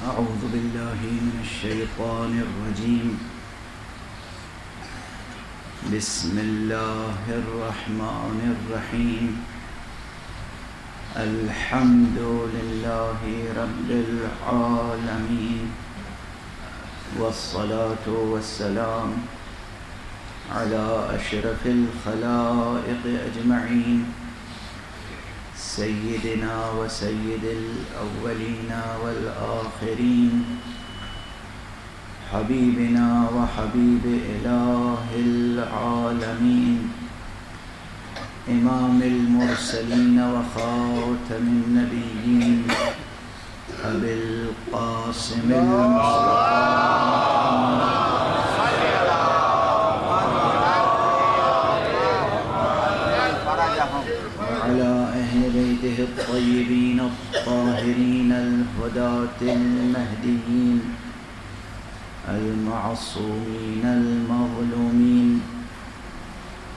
أعوذ بالله من الشيطان الرجيم. بسم الله الرحمن الرحيم. الحمد لله رب العالمين، والصلاة والسلام على أشرف الخلائق أجمعين، سيدنا وسيد الأولين والآخرين، حبيبنا وحبيب إله العالمين، إمام المرسلين وخاتم النبيين، أبي القاسم وعلى أهل بيته الطيبين الطاهرين الهداة المهديين المعصومين المظلومين،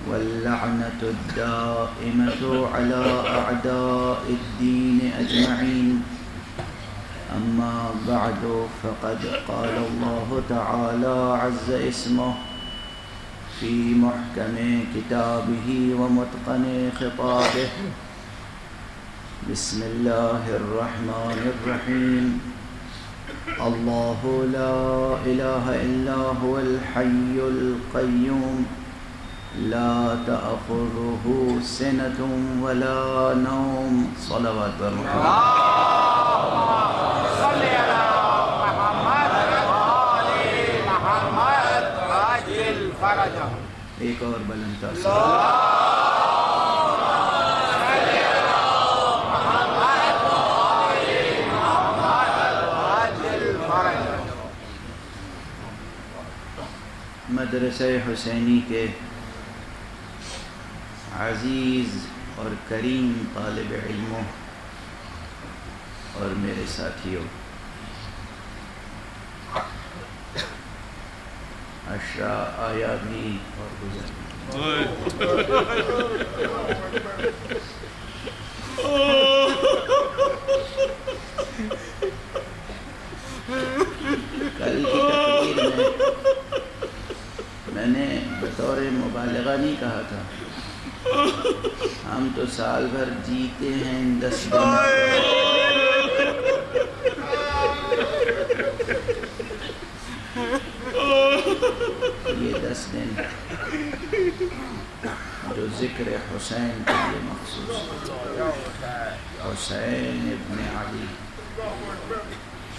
واللعنة الدائمة على أعداء الدين أجمعين. أما بعد، فقد قال الله تعالى عز اسمه في محكم كتابه ومتقن خطابه. بسم الله الرحمن الرحيم. الله لا إله إلا هو الحي القيوم، لا تأخذه سنة ولا نوم. صلوات صل على محمد وآل محمد عاجل فرجه. ایک اور بلند تر مدرسہ حسینی کے عزیز اور کریم طالب علموں اور میرے ساتھیوں، عشرہ آیا بھی اور گزر بھی۔ کل کی تقریر میں نے بطور مبالغہ نہیں کہا تھا، ہم تو سال بھر جیتے ہیں 10 دن، یہ 10 دن جو ذکر حسین کے لیے مخصوص ہے، حسین ابن علی،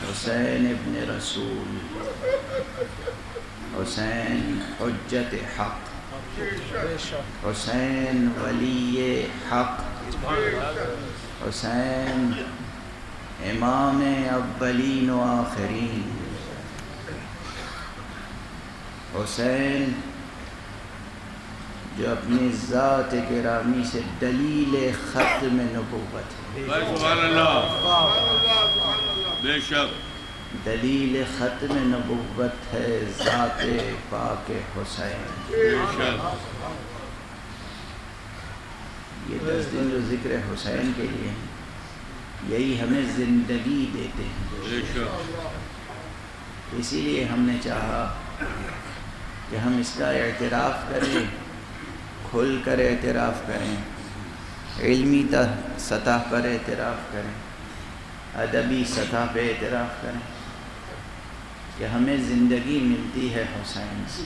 حسین ابن رسول، حسین حجت حق، حسین ولی حق، حسین امام اولین و آخرین، حسین جو اپنی ذات گرامی سے دلیل ختم نبوت ہے۔ سبحان اللہ، بے شک دلیل ختم نبوت ہے ذات پاک حسین۔ بے شک یہ 10 دن جو ذکر حسین کے لیے ہیں، یہی ہمیں زندگی دیتے ہیں۔ بے شک اسی لیے ہم نے چاہا کہ ہم اس کا اعتراف کریں، کھل کر اعتراف کریں، علمی سطح پر اعتراف کریں، ادبی سطح پہ اعتراف کریں کہ ہمیں زندگی ملتی ہے حسین سے۔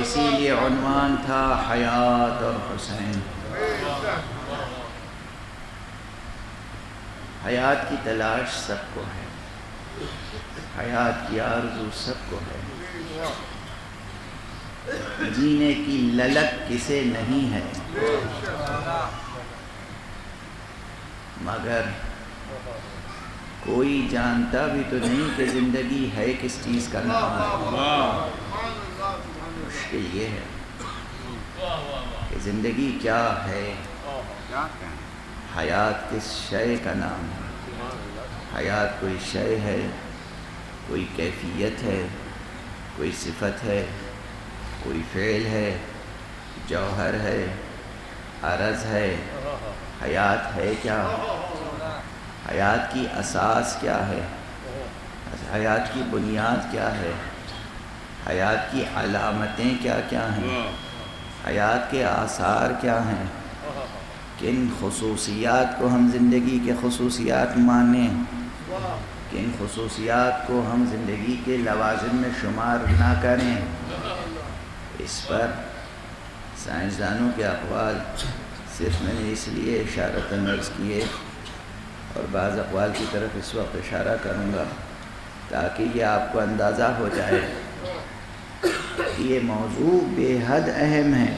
اسی لیے عنوان تھا حیات اور حسین۔ حیات کی تلاش سب کو ہے، حیات کی آرزو سب کو ہے، جینے کی للک کسے نہیں ہے، مگر کوئی جانتا بھی تو نہیں کہ زندگی ہے کس چیز کا نام ہے۔ مشکل یہ ہے کہ زندگی کیا ہے، حیات کس شے کا نام ہے۔ حیات کوئی شے ہے، کوئی کیفیت ہے، کوئی صفت ہے، کوئی فعل ہے، جوہر ہے، عرض ہے، حیات ہے کیا؟ حیات کی اساس کیا ہے، حیات کی بنیاد کیا ہے، حیات کی علامتیں کیا کیا ہیں، حیات کے آثار کیا ہیں، کن خصوصیات کو ہم زندگی کے خصوصیات مانیں، کن خصوصیات کو ہم زندگی کے لوازم میں شمار نہ کریں، اس پر سائنسدانوں کے اقوال صرف میں نے اس لیے اشارتاً عرض کیے اور بعض اقوال کی طرف اس وقت اشارہ کروں گا تاکہ یہ آپ کو اندازہ ہو جائے کہ یہ موضوع بے حد اہم ہے،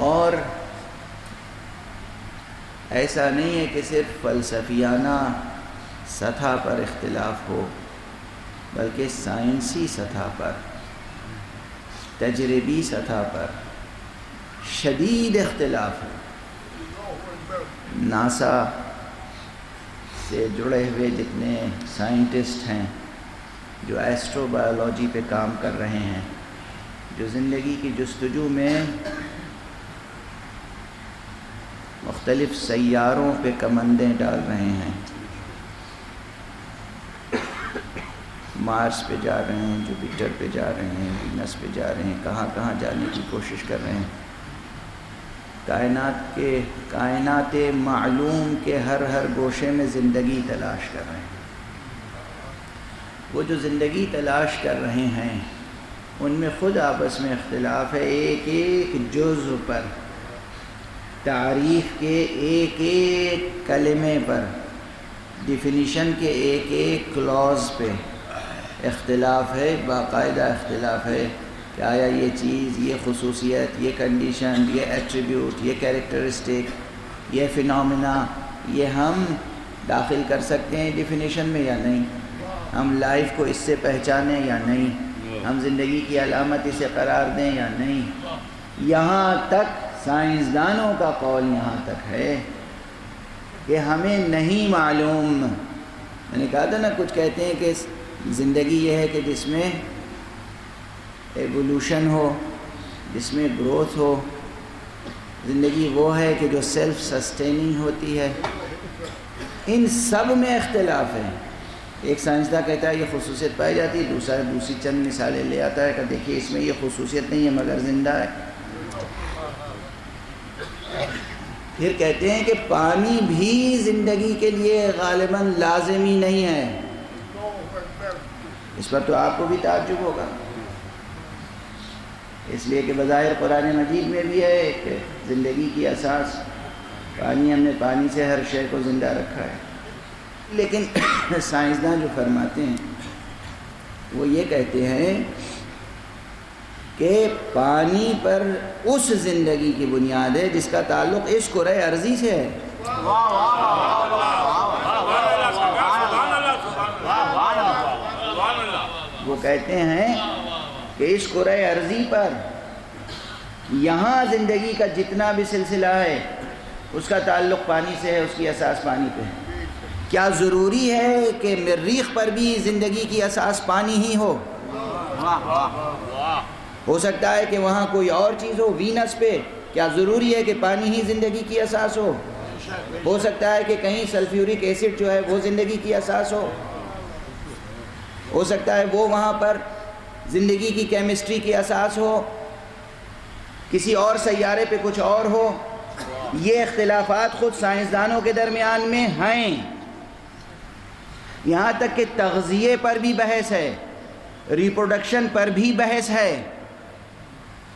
اور ایسا نہیں ہے کہ صرف فلسفیانہ سطح پر اختلاف ہو، بلکہ سائنسی سطح پر، تجربی سطح پر شدید اختلاف ہے۔ ناسا سے جڑے ہوئے جتنے سائنٹسٹ ہیں جو ایسٹرو بایولوجی پہ کام کر رہے ہیں، جو زندگی کی جستجو میں مختلف سیاروں پہ کمندیں ڈال رہے ہیں، مارس پہ جا رہے ہیں، جوپیٹر پہ جا رہے ہیں، وینس پہ جا رہے ہیں، کہاں کہاں جانے کی کوشش کر رہے ہیں، کائنات معلوم کے ہر گوشے میں زندگی تلاش کر رہے ہیں۔ وہ جو زندگی تلاش کر رہے ہیں ان میں خود آپس میں اختلاف ہے، ایک ایک جزء پر، تعریف کے ایک ایک کلمے پر، ڈیفینیشن کے ایک ایک کلوز پہ اختلاف ہے، باقاعدہ اختلاف ہے کہ آیا یہ چیز، یہ خصوصیت، یہ کنڈیشن، یہ ایٹریبیوٹ، یہ کیریکٹرسٹک، یہ فینومینا، یہ ہم داخل کر سکتے ہیں ڈیفینیشن میں یا نہیں، ہم لائف کو اس سے پہچانیں یا نہیں، ہم زندگی کی علامت اسے قرار دیں یا نہیں۔ یہاں تک سائنسدانوں کا قول یہاں تک ہے کہ ہمیں نہیں معلوم۔ میں نے کہا تھا نا، کچھ کہتے ہیں کہ زندگی یہ ہے کہ جس میں ایوولوشن ہو، جس میں گروتھ ہو، زندگی وہ ہے کہ جو سیلف سسٹیننگ ہوتی ہے۔ ان سب میں اختلاف ہے۔ ایک سائنسداں کہتا ہے یہ خصوصیت پائی جاتی ہے، دوسری چند مثالیں لے آتا ہے کہ دیکھیے اس میں یہ خصوصیت نہیں ہے مگر زندہ ہے۔ پھر کہتے ہیں کہ پانی بھی زندگی کے لیے غالباً لازمی نہیں ہے۔ اس پر تو آپ کو بھی تعجب ہوگا، اس لیے کہ بظاہر قرآن مجید میں بھی ہے کہ زندگی کی اساس پانی، ہم نے پانی سے ہر شے کو زندہ رکھا ہے۔ لیکن سائنسداں جو فرماتے ہیں وہ یہ کہتے ہیں کہ پانی پر اس زندگی کی بنیاد ہے جس کا تعلق اس کرۂ ارضی سے ہے۔ وہ کہتے ہیں کہ اس کرۂ ارضی پر یہاں زندگی کا جتنا بھی سلسلہ ہے اس کا تعلق پانی سے ہے، اس کی اساس پانی پہ ہے۔ کیا ضروری ہے کہ مریخ پر بھی زندگی کی اساس پانی ہی ہو سکتا ہے کہ وہاں کوئی اور چیز ہو۔ وینس پہ کیا ضروری ہے کہ پانی ہی زندگی کی اساس ہو سکتا ہے کہ کہیں سلفیورک ایسڈ جو ہے وہ زندگی کی اساس ہو سکتا ہے وہ وہاں پر زندگی کی کیمسٹری کی اساس ہو، کسی اور سیارے پہ کچھ اور ہو۔ یہ اختلافات خود سائنسدانوں کے درمیان میں ہیں، یہاں تک کہ تغذیے پر بھی بحث ہے، ریپروڈکشن پر بھی بحث ہے۔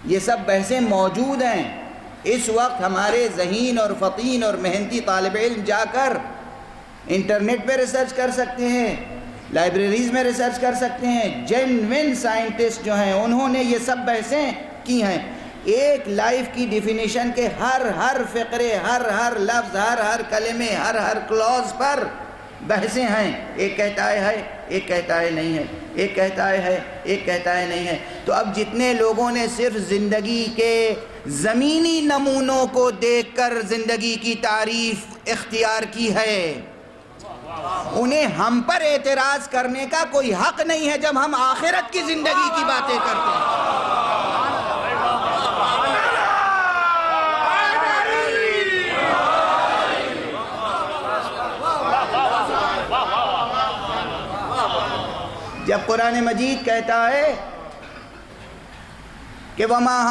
یہ سب بحثیں موجود ہیں۔ اس وقت ہمارے ذہین اور فطین اور محنتی طالب علم جا کر انٹرنیٹ پہ ریسرچ کر سکتے ہیں، لائبریریز میں ریسرچ کر سکتے ہیں۔ جینوین سائنٹسٹ جو ہیں انہوں نے یہ سب بحثیں کی ہیں۔ ایک لائف کی ڈیفینیشن کے ہر فقرے، ہر لفظ، ہر کلمے، ہر کلوز پر بحثیں ہیں۔ ایک کہتا ہے، ایک کہتا ہے نہیں ہے، ایک کہتا ہے، ایک کہتا ہے نہیں ہے۔ تو اب جتنے لوگوں نے صرف زندگی کے زمینی نمونوں کو دیکھ کر زندگی کی تعریف اختیار کی ہے، انہیں ہم پر اعتراض کرنے کا کوئی حق نہیں ہے جب ہم آخرت کی زندگی کی باتیں کرتے ہیں۔ جب قرآن مجید کہتا ہے کہ وَمَا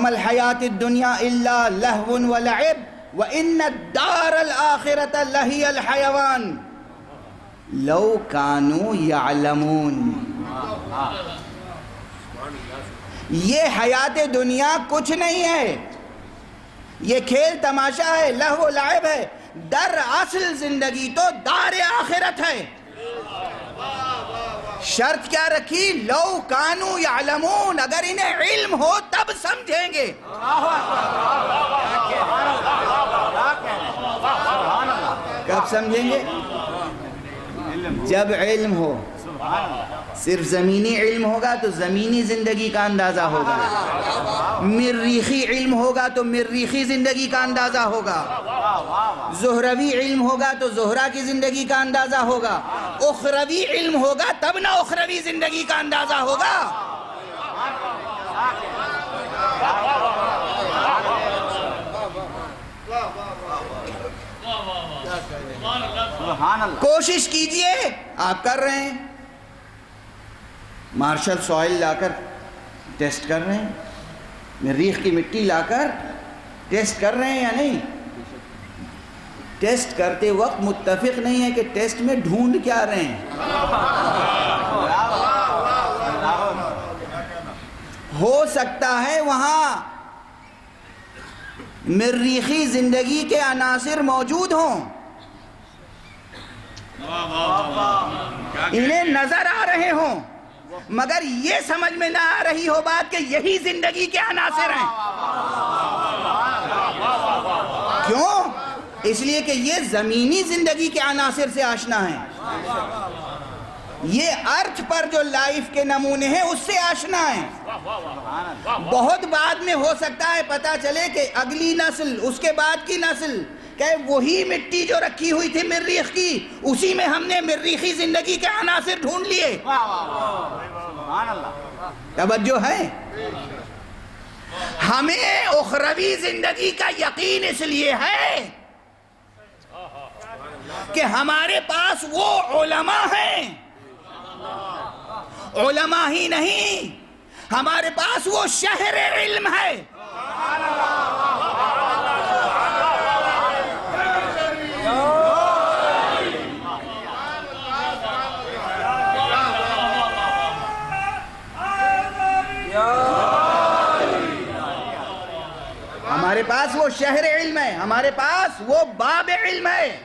الْحَيَاةِ الدُّنْيَا إِلَّا لَهْوٌ وَلَعِبٌ وَإِنَّ الدَّارَ الْآخِرَةَ لَهِيَ الْحَيَوَانُ لَوْ كَانُوا يَعْلَمُونَ. یہ حیات دنیا کچھ نہیں ہے، یہ کھیل تماشا ہے، لہو و لعب ہے. در اصل زندگی تو دار آخرت ہے. شرط کیا رکھی؟ لو کانو یعلمون، اگر انہیں علم ہو تب سمجھیں گے. کب سمجھیں گے؟ جب علم ہو. صرف زمینی علم ہوگا تو زمینی زندگی کا اندازہ ہوگا، مریخی علم ہوگا تو مریخی زندگی کا اندازہ ہوگا، زہروی علم ہوگا تو زہرہ کی زندگی کا اندازہ ہوگا، اخروی علم ہوگا تب نہ اخروی زندگی کا اندازہ ہوگا. کوشش کیجئے، آپ کر رہے ہیں، مارشل سوائل لا کر ٹیسٹ کر رہے ہیں، مریخ کی مٹی لا کر ٹیسٹ کر رہے ہیں یا نہیں؟ ٹیسٹ کرتے وقت متفق نہیں ہے کہ ٹیسٹ میں ڈھونڈ کیا رہے ہیں. ہو سکتا ہے وہاں مریخی زندگی کے عناصر موجود ہوں، انہیں نظر آ رہے ہوں، مگر یہ سمجھ میں نہ آ رہی ہو بات کہ یہی زندگی کے عناصر ہیں. کیوں؟ اس لیے کہ یہ زمینی زندگی کے عناصر سے آشنا ہیں، یہ ارتھ پر جو لائف کے نمونے ہیں اس سے آشنا ہیں. بہت بعد میں ہو سکتا ہے پتہ چلے کہ اگلی نسل، اس کے بعد کی نسل، کہ وہی مٹی جو رکھی ہوئی تھی مریخ کی، اسی میں ہم نے مریخی زندگی کے عناصر ڈھونڈ لیے. توجہ ہے؟ ہمیں اخروی زندگی کا یقین اس لیے ہے کہ ہمارے پاس وہ علماء ہیں، علماء ہی نہیں، ہمارے پاس وہ شہر علم ہے. ہمارے پاس وہ شہر علم ہے، ہمارے پاس وہ باب علم ہے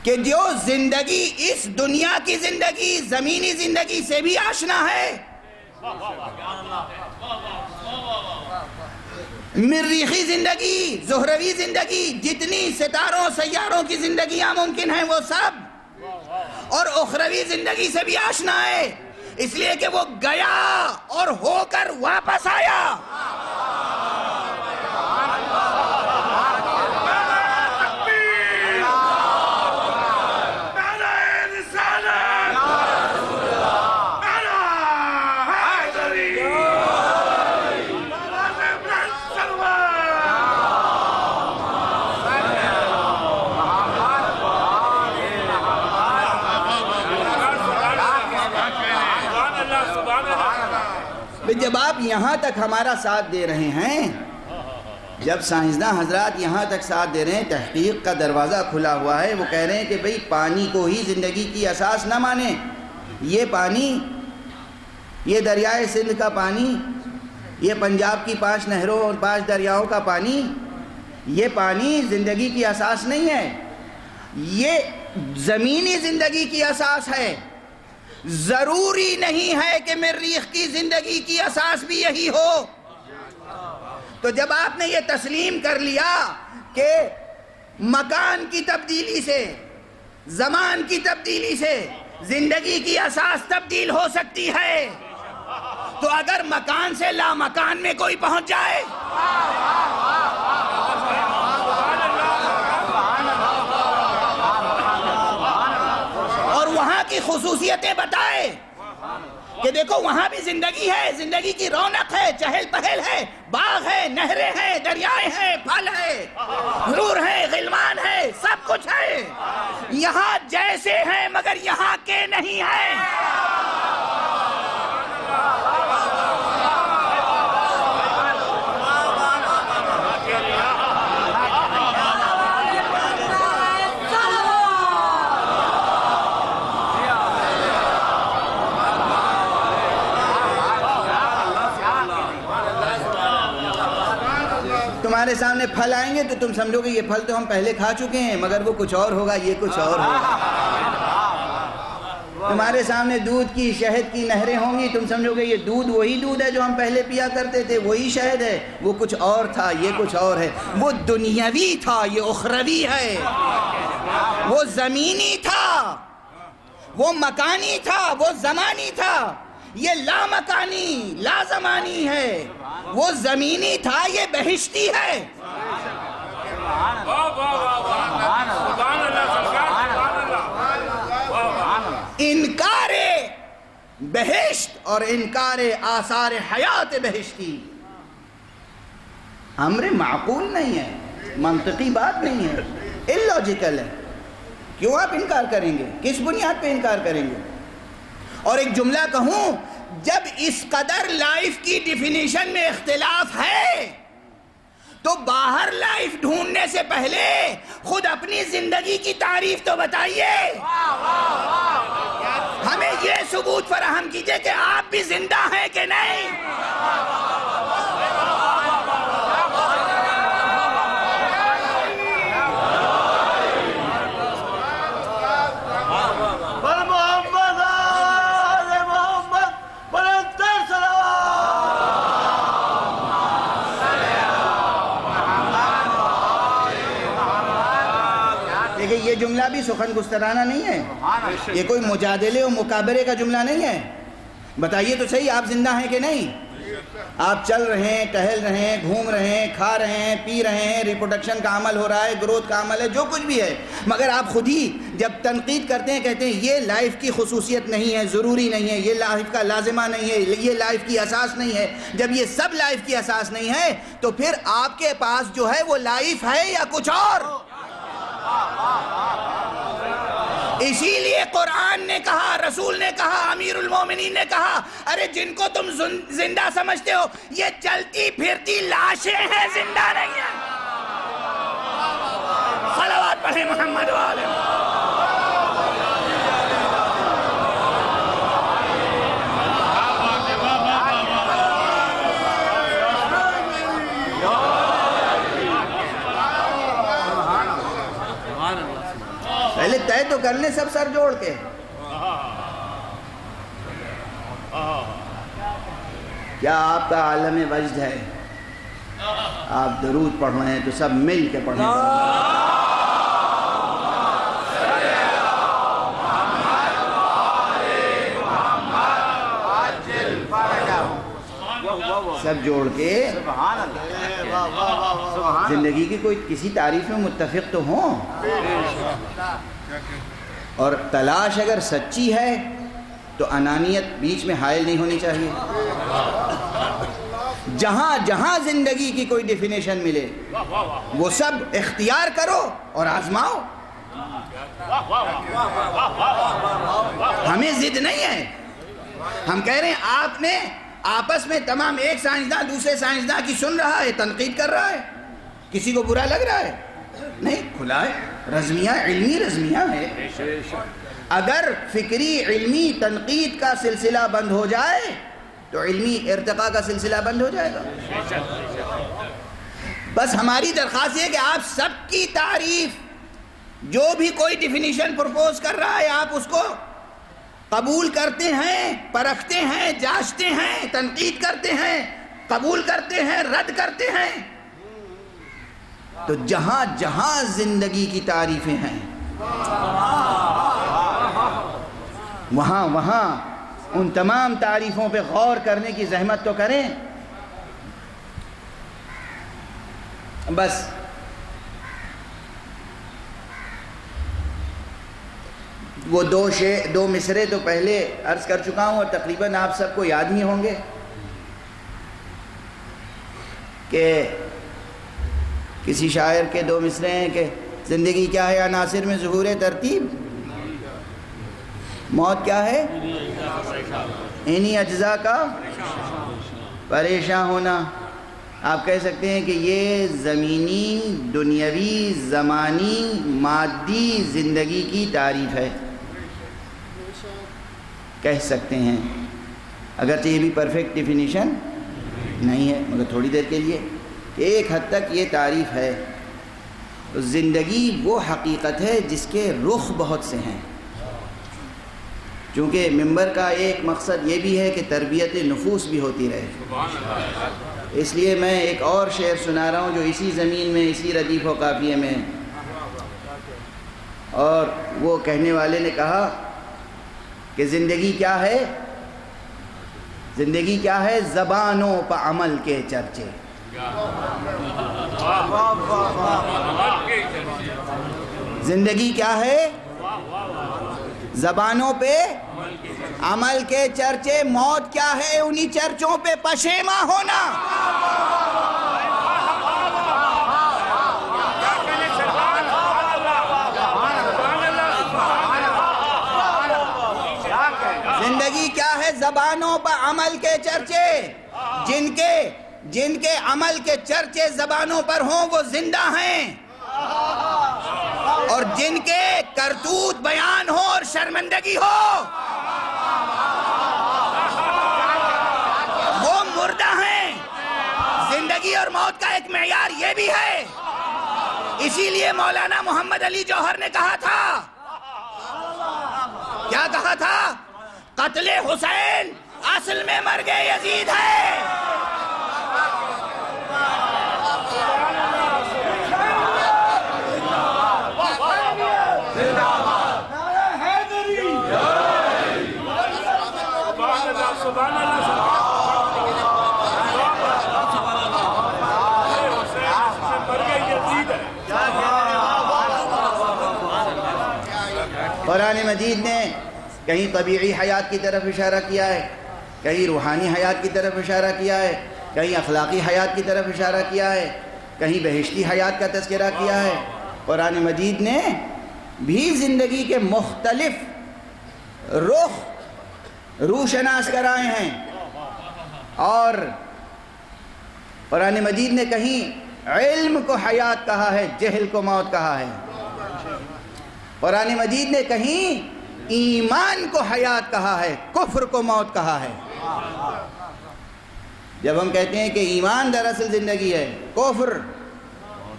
کہ جو زندگی اس دنیا کی زندگی، زمینی زندگی سے بھی آشنا ہے، مریخی زندگی، زہروی زندگی، جتنی ستاروں سیاروں کی زندگیاں ممکن ہیں وہ سب، اور اخروی زندگی سے بھی آشنا ہے، اس لیے کہ وہ گیا اور ہو کر واپس آیا. جب آپ یہاں تک ہمارا ساتھ دے رہے ہیں، جب سائنسداں حضرات یہاں تک ساتھ دے رہے ہیں، تحقیق کا دروازہ کھلا ہوا ہے، وہ کہہ رہے ہیں کہ بھئی پانی کو ہی زندگی کی اساس نہ مانیں. یہ پانی، یہ دریائے سندھ کا پانی، یہ پنجاب کی 5 نہروں اور 5 دریاؤں کا پانی، یہ پانی زندگی کی اساس نہیں ہے، یہ زمینی زندگی کی اساس ہے. ضروری نہیں ہے کہ مریخ کی زندگی کی اساس بھی یہی ہو. تو جب آپ نے یہ تسلیم کر لیا کہ مکان کی تبدیلی سے، زمان کی تبدیلی سے زندگی کی اساس تبدیل ہو سکتی ہے، تو اگر مکان سے لا مکان میں کوئی پہنچ جائے، اور وہاں کی خصوصیتیں بتائے کہ دیکھو وہاں بھی زندگی ہے، زندگی کی رونق ہے، چہل پہل ہے، باغ ہے، نہریں ہیں، دریائے ہیں، پھل ہے، حور ہے، غلمان ہے، سب کچھ ہے. یہاں جیسے ہیں مگر یہاں کے نہیں ہیں. تمہارے سامنے پھل آئیں گے تو تم سمجھو گے یہ پھل تو ہم پہلے کھا چکے ہیں، مگر وہ کچھ اور ہوگا، یہ کچھ اور ہوگا. تمہارے سامنے دودھ کی شہد کی نہریں ہوں گی، تم سمجھو گے یہ دودھ وہی دودھ ہے جو ہم پہلے پیا کرتے تھے، وہی شہد ہے، وہ کچھ اور تھا، یہ کچھ اور ہے. وہ دنیاوی تھا، یہ اخروی ہے. وہ زمینی تھا، وہ مکانی تھا، وہ زمانی تھا. یہ لا مکانی لا زمانی ہے. وہ زمینی تھا، یہ بہشتی ہے. انکار بہشت اور انکار آثار حیات بہشتی امر معقول نہیں ہے، منطقی بات نہیں ہے، اللاجیکل ہے. کیوں آپ انکار کریں گے؟ کس بنیاد پہ انکار کریں گے؟ اور ایک جملہ کہوں، جب اس قدر لائف کی ڈیفینیشن میں اختلاف ہے تو باہر لائف ڈھونڈنے سے پہلے خود اپنی زندگی کی تعریف تو بتائیے. ہمیں یہ ثبوت فراہم کیجئے کہ آپ بھی زندہ ہیں کہ نہیں. یہ جملہ بھی سخن گسترانہ نہیں ہے، یہ کوئی مجادلے و مکابرے کا جملہ نہیں ہے. بتائیے تو صحیح، آپ زندہ ہیں کہ نہیں؟ آپ چل رہے ہیں، ٹہل رہے ہیں، گھوم رہے ہیں، کھا رہے ہیں، پی رہے ہیں، ریپروڈکشن کا عمل ہو رہا ہے، گروتھ کا عمل ہے، جو کچھ بھی ہے. مگر آپ خود ہی جب تنقید کرتے ہیں کہتے ہیں یہ لائف کی خصوصیت نہیں ہے، ضروری نہیں ہے، یہ لائف کا لازمہ نہیں ہے، یہ لائف کی اساس نہیں ہے. جب یہ سب لائف کی اساس نہیں ہے تو پھر آپ کے پاس جو ہے وہ لائف ہے یا کچھ اور؟ اسی لیے قرآن نے کہا، رسول نے کہا، امیر المومنین نے کہا، ارے جن کو تم زندہ سمجھتے ہو یہ چلتی پھرتی لاشیں ہیں، زندہ نہیں ہیں. صلوات پڑھیں محمد والے. پہلے طے تو کر لیں سب سر جوڑ کے. کیا آپ کا عالم وجد ہے؟ آپ درود پڑھ رہے ہیں تو سب مل کے پڑھیں. سب جوڑ کے زندگی کی کوئی کسی تعریف میں متفق تو ہوں. اور تلاش اگر سچی ہے تو انانیت بیچ میں حائل نہیں ہونی چاہیے. جہاں جہاں زندگی کی کوئی ڈیفینیشن ملے وہ سب اختیار کرو اور آزماؤ. ہمیں ضد نہیں ہے. ہم کہہ رہے ہیں آپ نے آپس میں تمام ایک سائنسداں دوسرے سائنسداں کی سن رہا ہے، تنقید کر رہا ہے، کسی کو برا لگ رہا ہے؟ نہیں، کھلا ہے. رزمیہ علمی رزمیہ ہے. اگر فکری علمی تنقید کا سلسلہ بند ہو جائے تو علمی ارتقاء کا سلسلہ بند ہو جائے گا. بس ہماری درخواست یہ ہے کہ آپ سب کی تعریف، جو بھی کوئی ڈیفینیشن پرپوز کر رہا ہے آپ اس کو قبول کرتے ہیں، پرکھتے ہیں، جانچتے ہیں، تنقید کرتے ہیں، قبول کرتے ہیں، رد کرتے ہیں. تو جہاں جہاں زندگی کی تعریفیں ہیں وہاں وہاں ان تمام تعریفوں پہ غور کرنے کی زحمت تو کریں. بس وہ دو مصرے تو پہلے عرض کر چکا ہوں اور تقریباً آپ سب کو یاد ہی ہوں گے کہ کسی شاعر کے دو مصرے ہیں کہ زندگی کیا ہے؟ عناصر میں ظہور ترتیب. موت کیا ہے؟ انہی اجزاء کا پریشان ہونا. آپ کہہ سکتے ہیں کہ یہ زمینی، دنیاوی، زمانی، مادی زندگی کی تعریف ہے. کہہ سکتے ہیں، اگرچہ یہ بھی پرفیکٹ ڈیفینیشن نہیں ہے، مگر تھوڑی دیر کے لیے کہ ایک حد تک یہ تعریف ہے. زندگی وہ حقیقت ہے جس کے رخ بہت سے ہیں. چونکہ منبر کا ایک مقصد یہ بھی ہے کہ تربیت نفوس بھی ہوتی رہے، اس لیے میں ایک اور شعر سنا رہا ہوں جو اسی زمین میں، اسی ردیف و قافیے میں. اور وہ کہنے والے نے کہا کہ زندگی کیا ہے؟ زندگی کیا ہے؟ زبانوں پہ عمل کے چرچے. زندگی کیا ہے؟ زبانوں پہ عمل کے چرچے. موت کیا ہے؟ انہی چرچوں پہ پشیماں ہونا. زندگی کیا ہے؟ زبانوں پہ عمل کے چرچے. جن کے عمل کے چرچے زبانوں پر ہوں وہ زندہ ہیں، اور جن کے کرتوت بیان ہو اور شرمندگی ہو وہ مردہ ہیں. زندگی اور موت کا ایک معیار یہ بھی ہے. اسی لیے مولانا محمد علی جوہر نے کہا تھا، کیا کہا تھا؟ قتل حسین اصل میں مرگ یزید ہے. قرآن مجید نے کہیں طبیعی حیات کی طرف اشارہ کیا ہے، کہیں روحانی حیات کی طرف اشارہ کیا ہے، کہیں اخلاقی حیات کی طرف اشارہ کیا ہے، کہیں بہشتی حیات کا تذکرہ کیا ہے. قرآن مجید نے بھی زندگی کے مختلف روشناس کرائے ہیں. اور قرآن مجید نے کہیں علم کو حیات کہا ہے، جہل کو موت کہا ہے. قرآن مجید نے کہیں ایمان کو حیات کہا ہے، کفر کو موت کہا ہے. جب ہم کہتے ہیں کہ ایمان دراصل زندگی ہے، کفر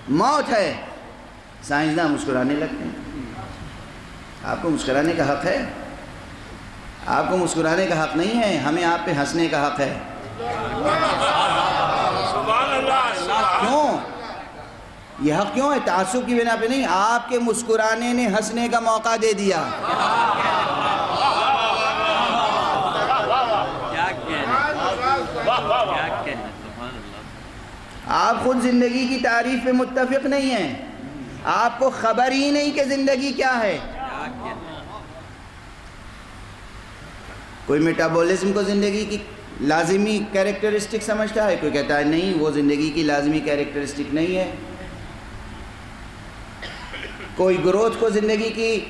موت ہے، سائنسداں مسکرانے لگتے ہیں. آپ کو مسکرانے کا حق ہے؟ آپ کو مسکرانے کا حق نہیں ہے، ہمیں آپ پہ ہنسنے کا حق ہے. کیوں؟ یہ حق کیوں ہے؟ تعصب کی بنا پہ نہیں، آپ کے مسکرانے نے ہنسنے کا موقع دے دیا. آپ خود زندگی کی تعریف پہ متفق نہیں ہیں، آپ کو خبر ہی نہیں کہ زندگی کیا ہے. کوئی میٹابولزم کو زندگی کی لازمی کیریکٹرسٹک سمجھتا ہے، کوئی کہتا ہے نہیں وہ زندگی کی لازمی کیریکٹرسٹک نہیں ہے. کوئی گروتھ کو زندگی کی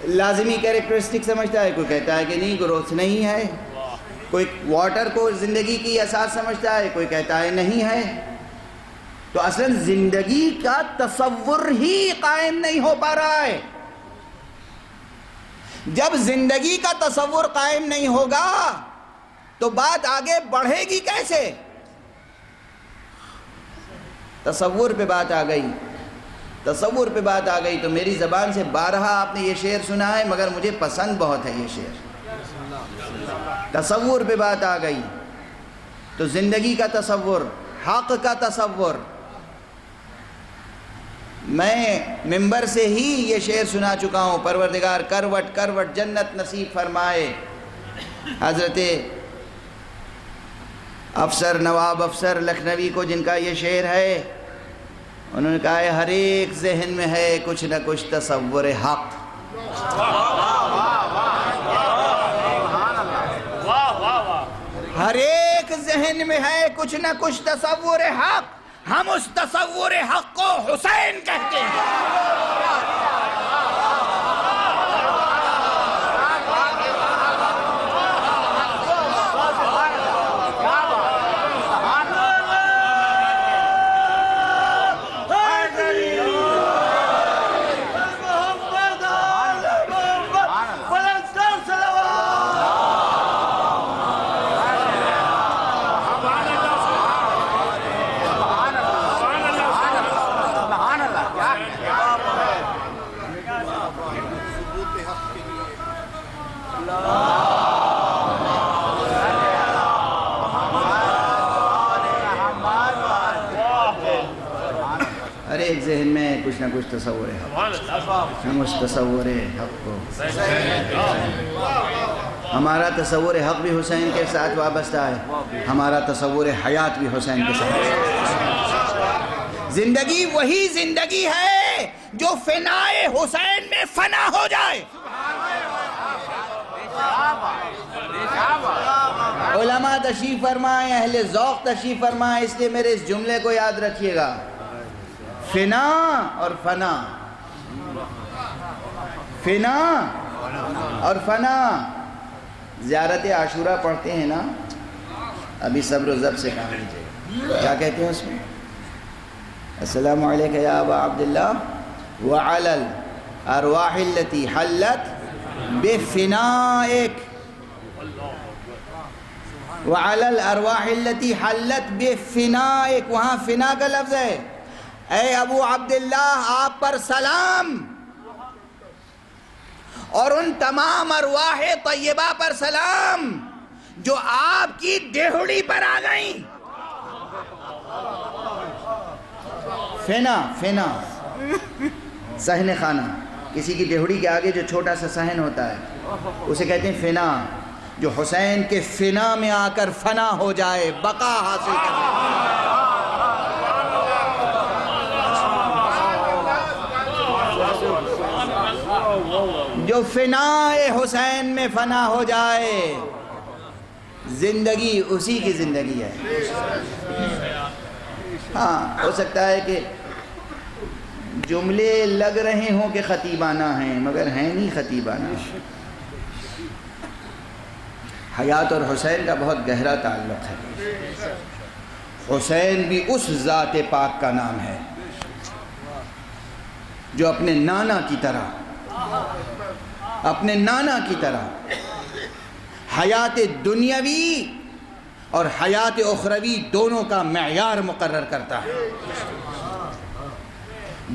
لازمی کیریکٹرسٹک سمجھتا ہے، کوئی کہتا ہے کہ نہیں گروتھ نہیں ہے. کوئی واٹر کو زندگی کی اساس سمجھتا ہے، کوئی کہتا ہے نہیں ہے. تو اصلاً زندگی کا تصور ہی قائم نہیں ہو پا رہا ہے. جب زندگی کا تصور قائم نہیں ہوگا تو بات آگے بڑھے گی کیسے؟ تصور پہ بات آ گئی، تصور پہ بات آ گئی تو میری زبان سے بارہا آپ نے یہ شعر سنا ہے، مگر مجھے پسند بہت ہے یہ شعر. تصور پہ بات آ گئی تو زندگی کا تصور، حق کا تصور. میں منبر سے ہی یہ شعر سنا چکا ہوں، پروردگار کروٹ کروٹ جنت نصیب فرمائے. حضرت افسر نواب افسر لکھنوی کو جن کا یہ شعر ہے، انہوں نے کہا ہے ہر ایک ذہن میں ہے کچھ نہ کچھ تصور حق. ہر ایک ذہن میں ہے کچھ نہ کچھ تصور حق. ہم اس تصور حق کو حسین کہتے ہیں۔ ارے ایک ذہن میں کچھ نہ کچھ تصور ہے، ہم اس تصور حق کو، ہمارا تصور حق بھی حسین کے ساتھ وابستہ ہے، ہمارا تصور حیات بھی حسین کے ساتھ۔ زندگی وہی زندگی ہے جو فنائے حسین میں فنا ہو جائے۔ علماء تشریف فرمائیں، اہل ذوق تشریف فرمائیں، اس لیے میرے اس جملے کو یاد رکھیے گا، فنا اور فنا، فنا اور فنا۔ زیارت عاشورہ پڑھتے ہیں نا، ابھی صبر و ضبط سے کام لیجیے، کیا کہتے ہیں اس میں؟ السلام علیکم یا ابا عبداللہ وعلی الارواح التي حلت بفنائک، وعلی الارواح التي حلت بفنائک، وہاں فنا کا لفظ ہے۔ اے ابو عبداللہ آپ پر سلام، اور ان تمام ارواح طیبہ پر سلام جو آپ کی دیہڑی پر آ گئیں۔ فنا، فنا صحن خانہ، کسی کی دیہڑی کے آگے جو چھوٹا سا صحن ہوتا ہے اسے کہتے ہیں فنا، جو حسین کے فنا میں آ کر فنا ہو جائے، بقا حاصل کرے۔ جو فنائے حسین میں فنا ہو جائے، زندگی اسی کی زندگی ہے۔ ہاں ہو سکتا ہے کہ جملے لگ رہے ہوں کہ خطیبانہ ہیں، مگر ہیں نہیں خطیبانہ۔ حیات اور حسین کا بہت گہرا تعلق ہے۔ حسین بھی اس ذات پاک کا نام ہے جو اپنے نانا کی طرح حیات دنیاوی اور حیات اخروی دونوں کا معیار مقرر کرتا ہے،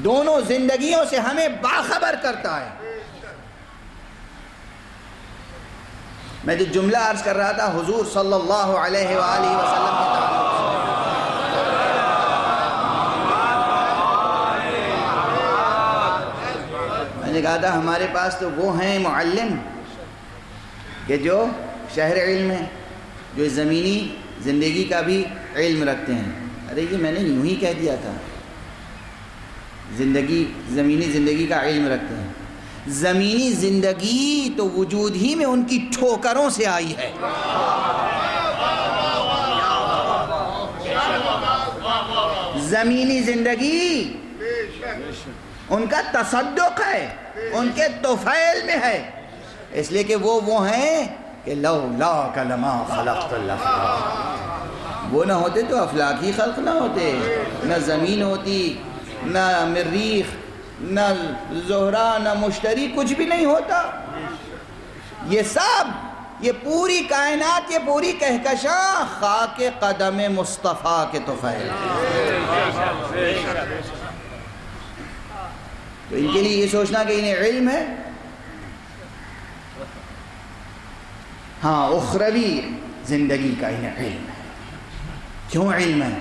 دونوں زندگیوں سے ہمیں باخبر کرتا ہے۔ میں جو جملہ عرض کر رہا تھا حضور صلی اللہ علیہ وآلہ وسلم کے تعلق سے، میں نے کہا تھا ہمارے پاس تو وہ ہیں معلم کہ جو شہر علم ہے، جو زمینی زندگی کا بھی علم رکھتے ہیں۔ ارے یہ میں نے یوں ہی کہہ دیا تھا، زمینی زندگی کا علم رکھتے ہیں۔ زمینی زندگی تو وجود ہی میں ان کی ٹھوکروں سے آئی ہے۔ زمینی زندگی ان کا تصدق ہے، ان کے طفیل میں ہے، اس لیے کہ وہ ہیں کہ لولاک لما خلقت الافلاک، وہ نہ ہوتے تو افلاکی خلق نہ ہوتے، نہ زمین ہوتی، نہ مریخ، نہ زہرہ، نہ مشتری، کچھ بھی نہیں ہوتا۔ یہ سب، یہ پوری کائنات، یہ پوری کہکشاں خاک قدم مصطفیٰ کے طفیل۔ تو ان کے لیے یہ سوچنا کہ انہیں علم ہے، ہاں اخروی زندگی کا انہیں علم ہے۔ کیوں علم ہے؟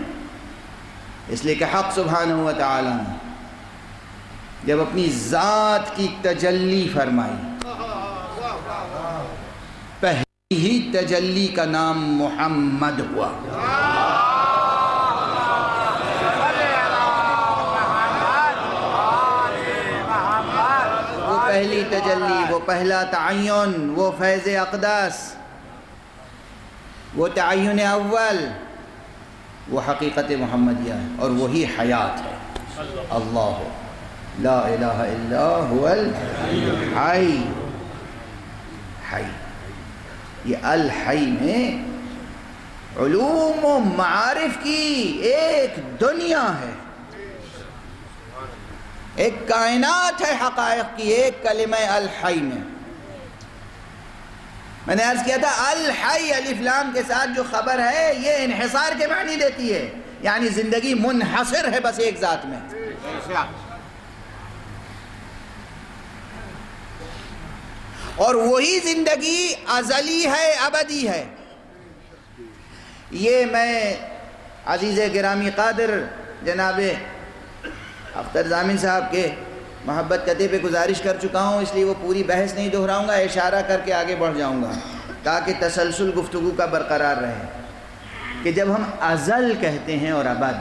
اس لیے کہ حق سبحانہ و تعالیٰ نے جب اپنی ذات کی تجلی فرمائی، پہلی ہی تجلی کا نام محمد ہوا۔ وہ پہلی تجلی، وہ پہلا تعین، وہ فیض اقدس، وہ تعین اول، وہ حقیقت محمدیہ ہے اور وہی حیات ہے. اللہ لا الہ الا هو الحی. حی، یہ الحی میں علوم و معارف کی ایک دنیا ہے، ایک کائنات ہے حقائق کی ایک کلمہ الحی میں. میں نے عرض کیا تھا الحی الف لام کے ساتھ جو خبر ہے یہ انحصار کے معنی دیتی ہے، یعنی زندگی منحصر ہے بس ایک ذات میں. اور وہی زندگی ازلی ہے، ابدی ہے. یہ میں عزیز گرامی قادر جناب اختر ضامن صاحب کے محبت قطع پہ گزارش کر چکا ہوں، اس لیے وہ پوری بحث نہیں دہراؤں گا، اشارہ کر کے آگے بڑھ جاؤں گا تاکہ تسلسل گفتگو کا برقرار رہے. کہ جب ہم ازل کہتے ہیں اور ابد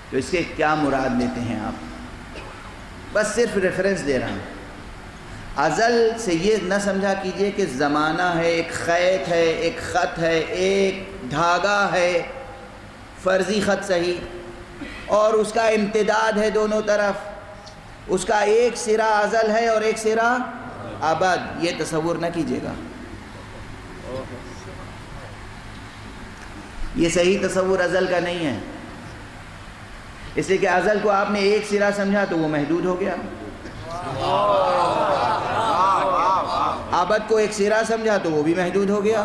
تو اس کے کیا مراد لیتے ہیں آپ؟ بس صرف ریفرنس دے رہا ہوں. ازل سے یہ نہ سمجھا کیجئے کہ زمانہ ہے، ایک خیط ہے، ایک خط ہے، ایک دھاگا ہے، فرضی خط صحیح، اور اس کا امتداد ہے دونوں طرف، اس کا ایک سرا ازل ہے اور ایک سرا ابد. یہ تصور نہ کیجئے گا، یہ صحیح تصور ازل کا نہیں ہے. اس لیے کہ ازل کو آپ نے ایک سرا سمجھا تو وہ محدود ہو گیا، ابد کو ایک سرا سمجھا تو وہ بھی محدود ہو گیا.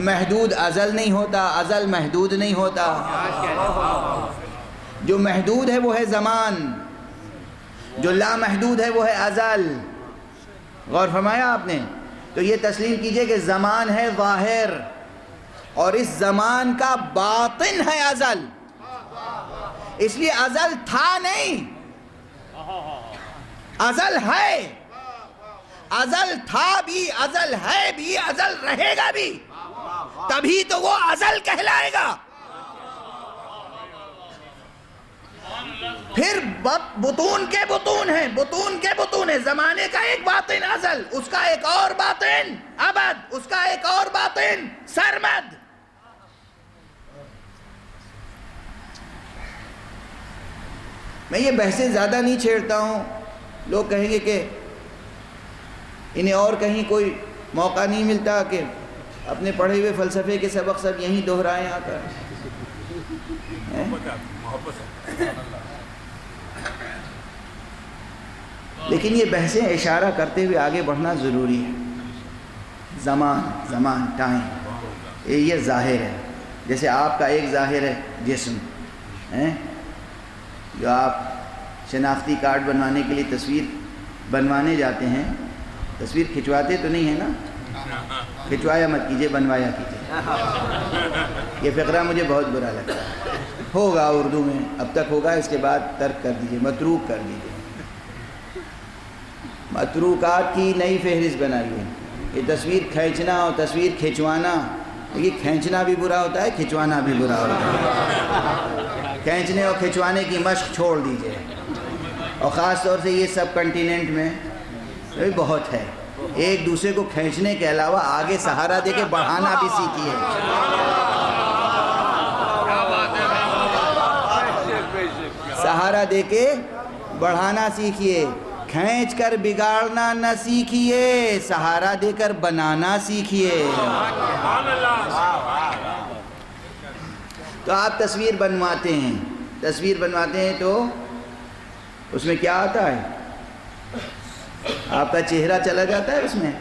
محدود ازل نہیں ہوتا، ازل محدود نہیں ہوتا. جو محدود ہے وہ ہے زمان، جو لا محدود ہے وہ ہے ازل. غور فرمایا آپ نے؟ تو یہ تسلیم کیجئے کہ زمان ہے ظاہر اور اس زمان کا باطن ہے ازل. اس لیے ازل تھا نہیں، ازل ہے. ازل تھا بھی، ازل ہے بھی، ازل رہے گا بھی، تبھی تو وہ ازل کہلائے گا. پھر بطون کے بطون ہیں، بطون کے بطون ہیں. زمانے کا ایک باطن ازل، اس کا ایک اور باطن ابد، اس کا ایک اور باطن سرمد. میں یہ بحثیں زیادہ نہیں چھیڑتا ہوں. لوگ کہیں گے کہ انہیں اور کہیں کوئی موقع نہیں ملتا کہ اپنے پڑھے ہوئے فلسفے کے سبق سب یہیں دہرائیں آ کر. لیکن یہ بحثیں اشارہ کرتے ہوئے آگے بڑھنا ضروری ہے. زمان ٹائم یہ ظاہر ہے. جیسے آپ کا ایک ظاہر ہے جسم، جو آپ شناختی کارڈ بنوانے کے لیے تصویر بنوانے جاتے ہیں، تصویر کھنچواتے تو نہیں ہے نا؟ کھنچوایا مت کیجئے، بنوایا کیجئے. یہ فقرہ مجھے بہت برا لگتا ہے. ہوگا اردو میں، اب تک ہوگا، اس کے بعد ترک کر دیجئے، متروک کر دیجئے. متروکات کی نئی فہرست بنائیے. یہ تصویر کھینچنا اور تصویر کھنچوانا، یہ کھینچنا بھی برا ہوتا ہے، کھنچوانا بھی برا ہوتا ہے. کھینچنے اور کھنچوانے کی مشق چھوڑ دیجئے. اور خاص طور سے یہ سب کنٹیننٹ میں بہت ہے. ایک دوسرے کو کھینچنے کے علاوہ آگے سہارا دے کے بڑھانا بھی سیکھیے. سہارا دے کے بڑھانا سیکھیے. کھینچ کر بگاڑنا نہ سیکھیے، سہارا دے کر بنانا سیکھیے. تو آپ تصویر بنواتے ہیں تو اس میں کیا آتا ہے؟ آپ کا چہرہ چلا جاتا ہے اس میں،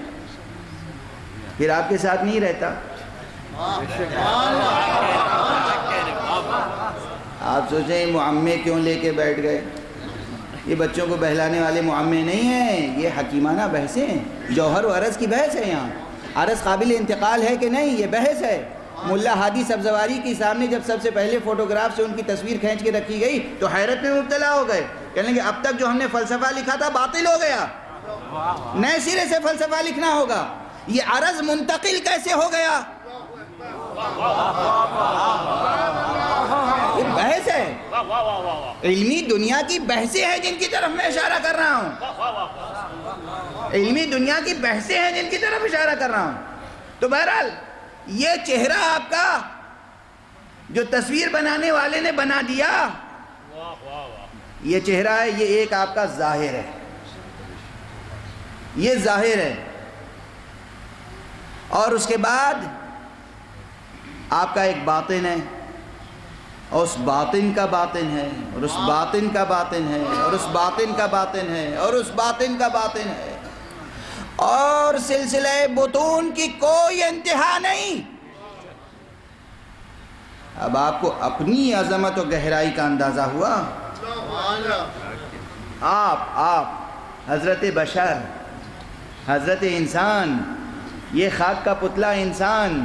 پھر آپ کے ساتھ نہیں رہتا. آپ سوچیں معمے کیوں لے کے بیٹھ گئے؟ یہ بچوں کو بہلانے والے معمے نہیں ہیں، یہ حکیمانہ بحثیں ہیں. جوہر و عرض کی بحث ہے. یہاں عرض قابل انتقال ہے کہ نہیں، یہ بحث ہے. ملا ہادی سبزواری کے سامنے جب سب سے پہلے فوٹوگراف سے ان کی تصویر کھینچ کے رکھی گئی تو حیرت میں مبتلا ہو گئے. کہنے کہ اب تک جو ہم نے فلسفہ لکھا تھا باطل ہو گیا، نئے سرے سے فلسفہ لکھنا ہوگا. یہ عرض منتقل کیسے ہو گیا؟ یہ بحث ہے، علمی دنیا کی بحثیں ہیں جن کی طرف میں اشارہ کر رہا ہوں. علمی دنیا کی بحثیں ہیں جن کی طرف اشارہ کر رہا ہوں. تو بہرحال یہ چہرہ آپ کا جو تصویر بنانے والے نے بنا دیا. یہ چہرہ ہے، یہ ایک آپ کا ظاہر ہے، یہ ظاہر ہے. اور اس کے بعد آپ کا ایک باطن ہے، اور اس باطن کا باطن ہے، اور اس باطن کا باطن ہے، اور اس باطن کا باطن ہے، اور اس باطن کا باطن ہے، اور سلسلہ بطون کی کوئی انتہا نہیں. اب آپ کو اپنی عظمت و گہرائی کا اندازہ ہوا. آپ حضرت بشر، حضرت انسان، یہ خاک کا پتلا انسان،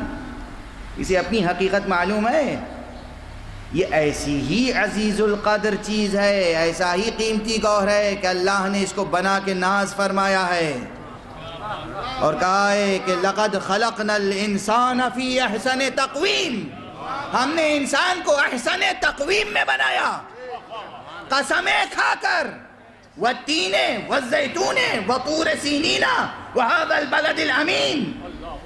اسے اپنی حقیقت معلوم ہے. یہ ایسی ہی عزیز القدر چیز ہے، ایسا ہی قیمتی گوہر ہے کہ اللہ نے اس کو بنا کے ناز فرمایا ہے اور کہا ہے کہ لَقَدْ خَلَقْنَا الْإِنسَانَ فِي أَحْسَنِ تَقْوِيمٍ. ہم نے انسان کو احسن تقویم میں بنایا. قسمیں کھا کر وَالتِّينِ وَالزَّيْتُونِ وَطُورِ سِينِينَ وَهَذَا الْبَلَدِ الْأَمِينِ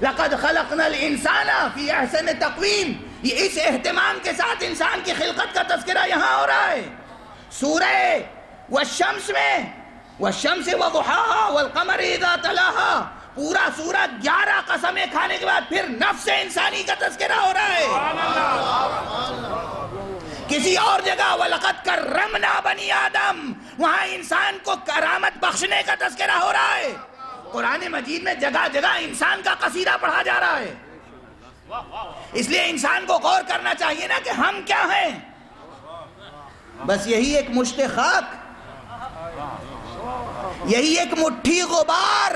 لَقَدْ خَلَقْنَا الْإِنسَانَ فِي أَحْسَنِ تَقْوِيمٍ. یہ اس اہتمام کے ساتھ انسان کی خلقت کا تذکرہ یہاں ہو رہا ہے. سورہ والشمس میں والشمس وضحاها والقمر اذا تلاها، پورا سورہ 11 قسمیں کھانے کے بعد پھر نفس انسانی کا تذکرہ ہو رہا ہے. کسی اور جگہ وَلَقَدْ كَرَّمْنَا بَنِي آدَمَ، وہاں انسان کو کرامت بخشنے کا تذکرہ ہو رہا ہے. قرآن مجید میں جگہ جگہ انسان کا قصیدہ پڑھا جا رہا ہے. اس لیے انسان کو غور کرنا چاہیے نا کہ ہم کیا ہیں. بس یہی ایک مشت خاک، یہی ایک مٹھی غبار،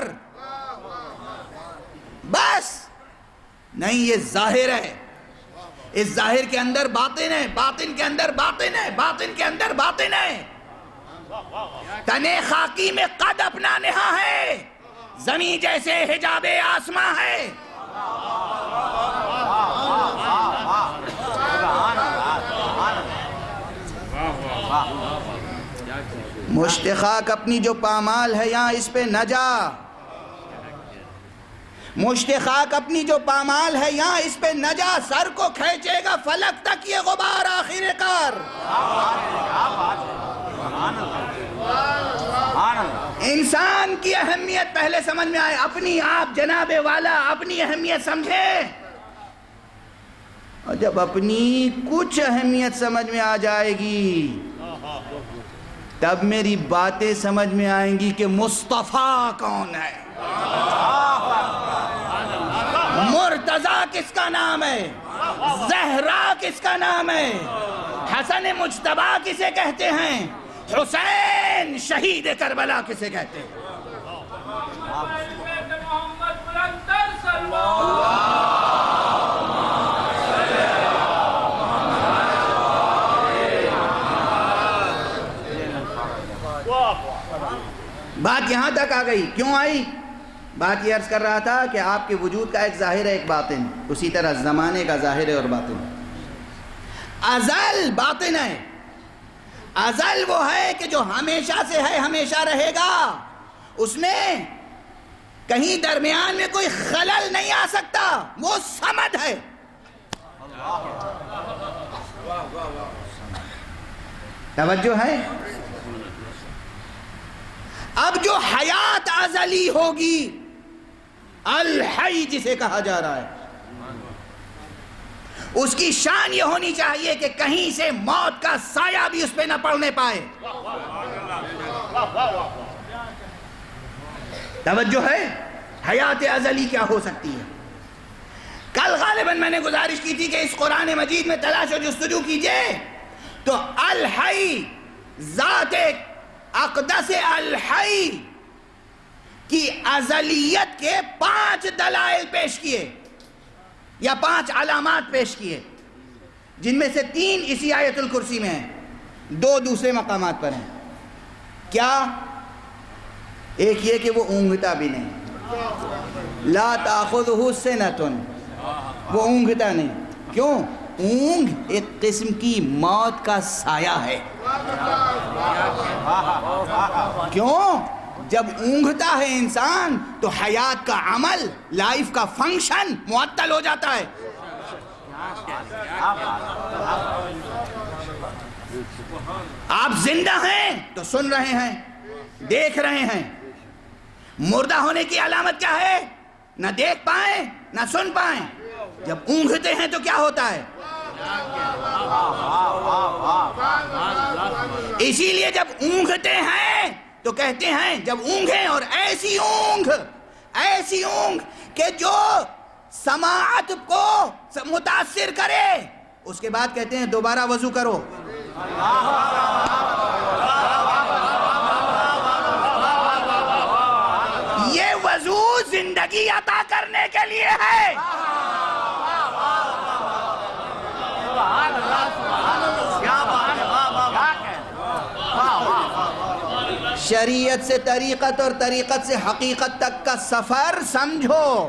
بس. نہیں، یہ ظاہر ہے. اس ظاہر کے اندر باطن ہے، باطن کے اندر باطن ہے، باطن کے اندر باطن ہے. تنے خاکی میں قد اپنا نہا ہے، زمین جیسے حجاب آسماں ہے. مشت خاک اپنی جو پامال ہے یہاں اس پہ نہ جا. مشت خاک اپنی جو پامال ہے یہاں اس پہ نہ جا، سر کو کھینچے گا فلک تک یہ غبار آخر کار. انسان کی اہمیت پہلے سمجھ میں آئے. اپنی آپ جناب والا اپنی اہمیت سمجھے، اور جب اپنی کچھ اہمیت سمجھ میں آ جائے گی تب میری باتیں سمجھ میں آئیں گی کہ مصطفیٰ کون ہے، مرتضیٰ کس کا نام ہے، زہرا کس کا نام ہے، حسن مجتبیٰ کسے کہتے ہیں، حسین شہید کربلا کسے کہتے ہیں. بات یہاں تک آ گئی. کیوں آئی؟ بات یہ عرض کر رہا تھا کہ آپ کے وجود کا ایک ظاہر ہے، ایک باطن. اسی طرح زمانے کا ظاہر ہے اور باطن. ازل باطن ہے. ازل وہ ہے کہ جو ہمیشہ سے ہے، ہمیشہ رہے گا. اس میں کہیں درمیان میں کوئی خلل نہیں آ سکتا. وہ صمد ہے. توجہ ہے؟ اب جو حیات ازلی ہوگی، الحی جسے کہا جا رہا ہے، اس کی شان یہ ہونی چاہیے کہ کہیں سے موت کا سایہ بھی اس پہ نہ پڑنے پائے. توجہ ہے؟ حیات ازلی کیا ہو سکتی ہے؟ کل غالباً میں نے گزارش کی تھی کہ اس قرآن مجید میں تلاش و جستجو کیجئے تو الحی، ذات اقدس الحی کی ازلیت کے 5 دلائل پیش کیے یا 5 علامات پیش کیے، جن میں سے 3 اسی آیت الکرسی میں ہیں، 2 دوسرے مقامات پر ہیں. کیا؟ ایک یہ کہ وہ اونگتا بھی نہیں، لا تاخذہ سنۃ، وہ اونگتا نہیں. کیوں؟ اونگ ایک قسم کی موت کا سایہ ہے. کیوں؟ جب اونگتا ہے انسان تو حیات کا عمل، لائف کا فنکشن معطل ہو جاتا ہے. آپ زندہ ہیں تو سن رہے ہیں، دیکھ رہے ہیں۔ مردہ ہونے کی علامت کیا ہے؟ نہ دیکھ پائیں نہ سن پائیں۔ جب اونگھتے ہیں تو کیا ہوتا ہے؟ اسی لیے جب اونگھتے ہیں تو کہتے ہیں جب اونگھیں، اور ایسی اونگھ کہ جو سماعت کو متاثر کرے، اس کے بعد کہتے ہیں دوبارہ وضو کرو۔ یہ وضو زندگی عطا کرنے کے لیے ہے۔ شریعت سے طریقت اور طریقت سے حقیقت تک کا سفر سمجھو۔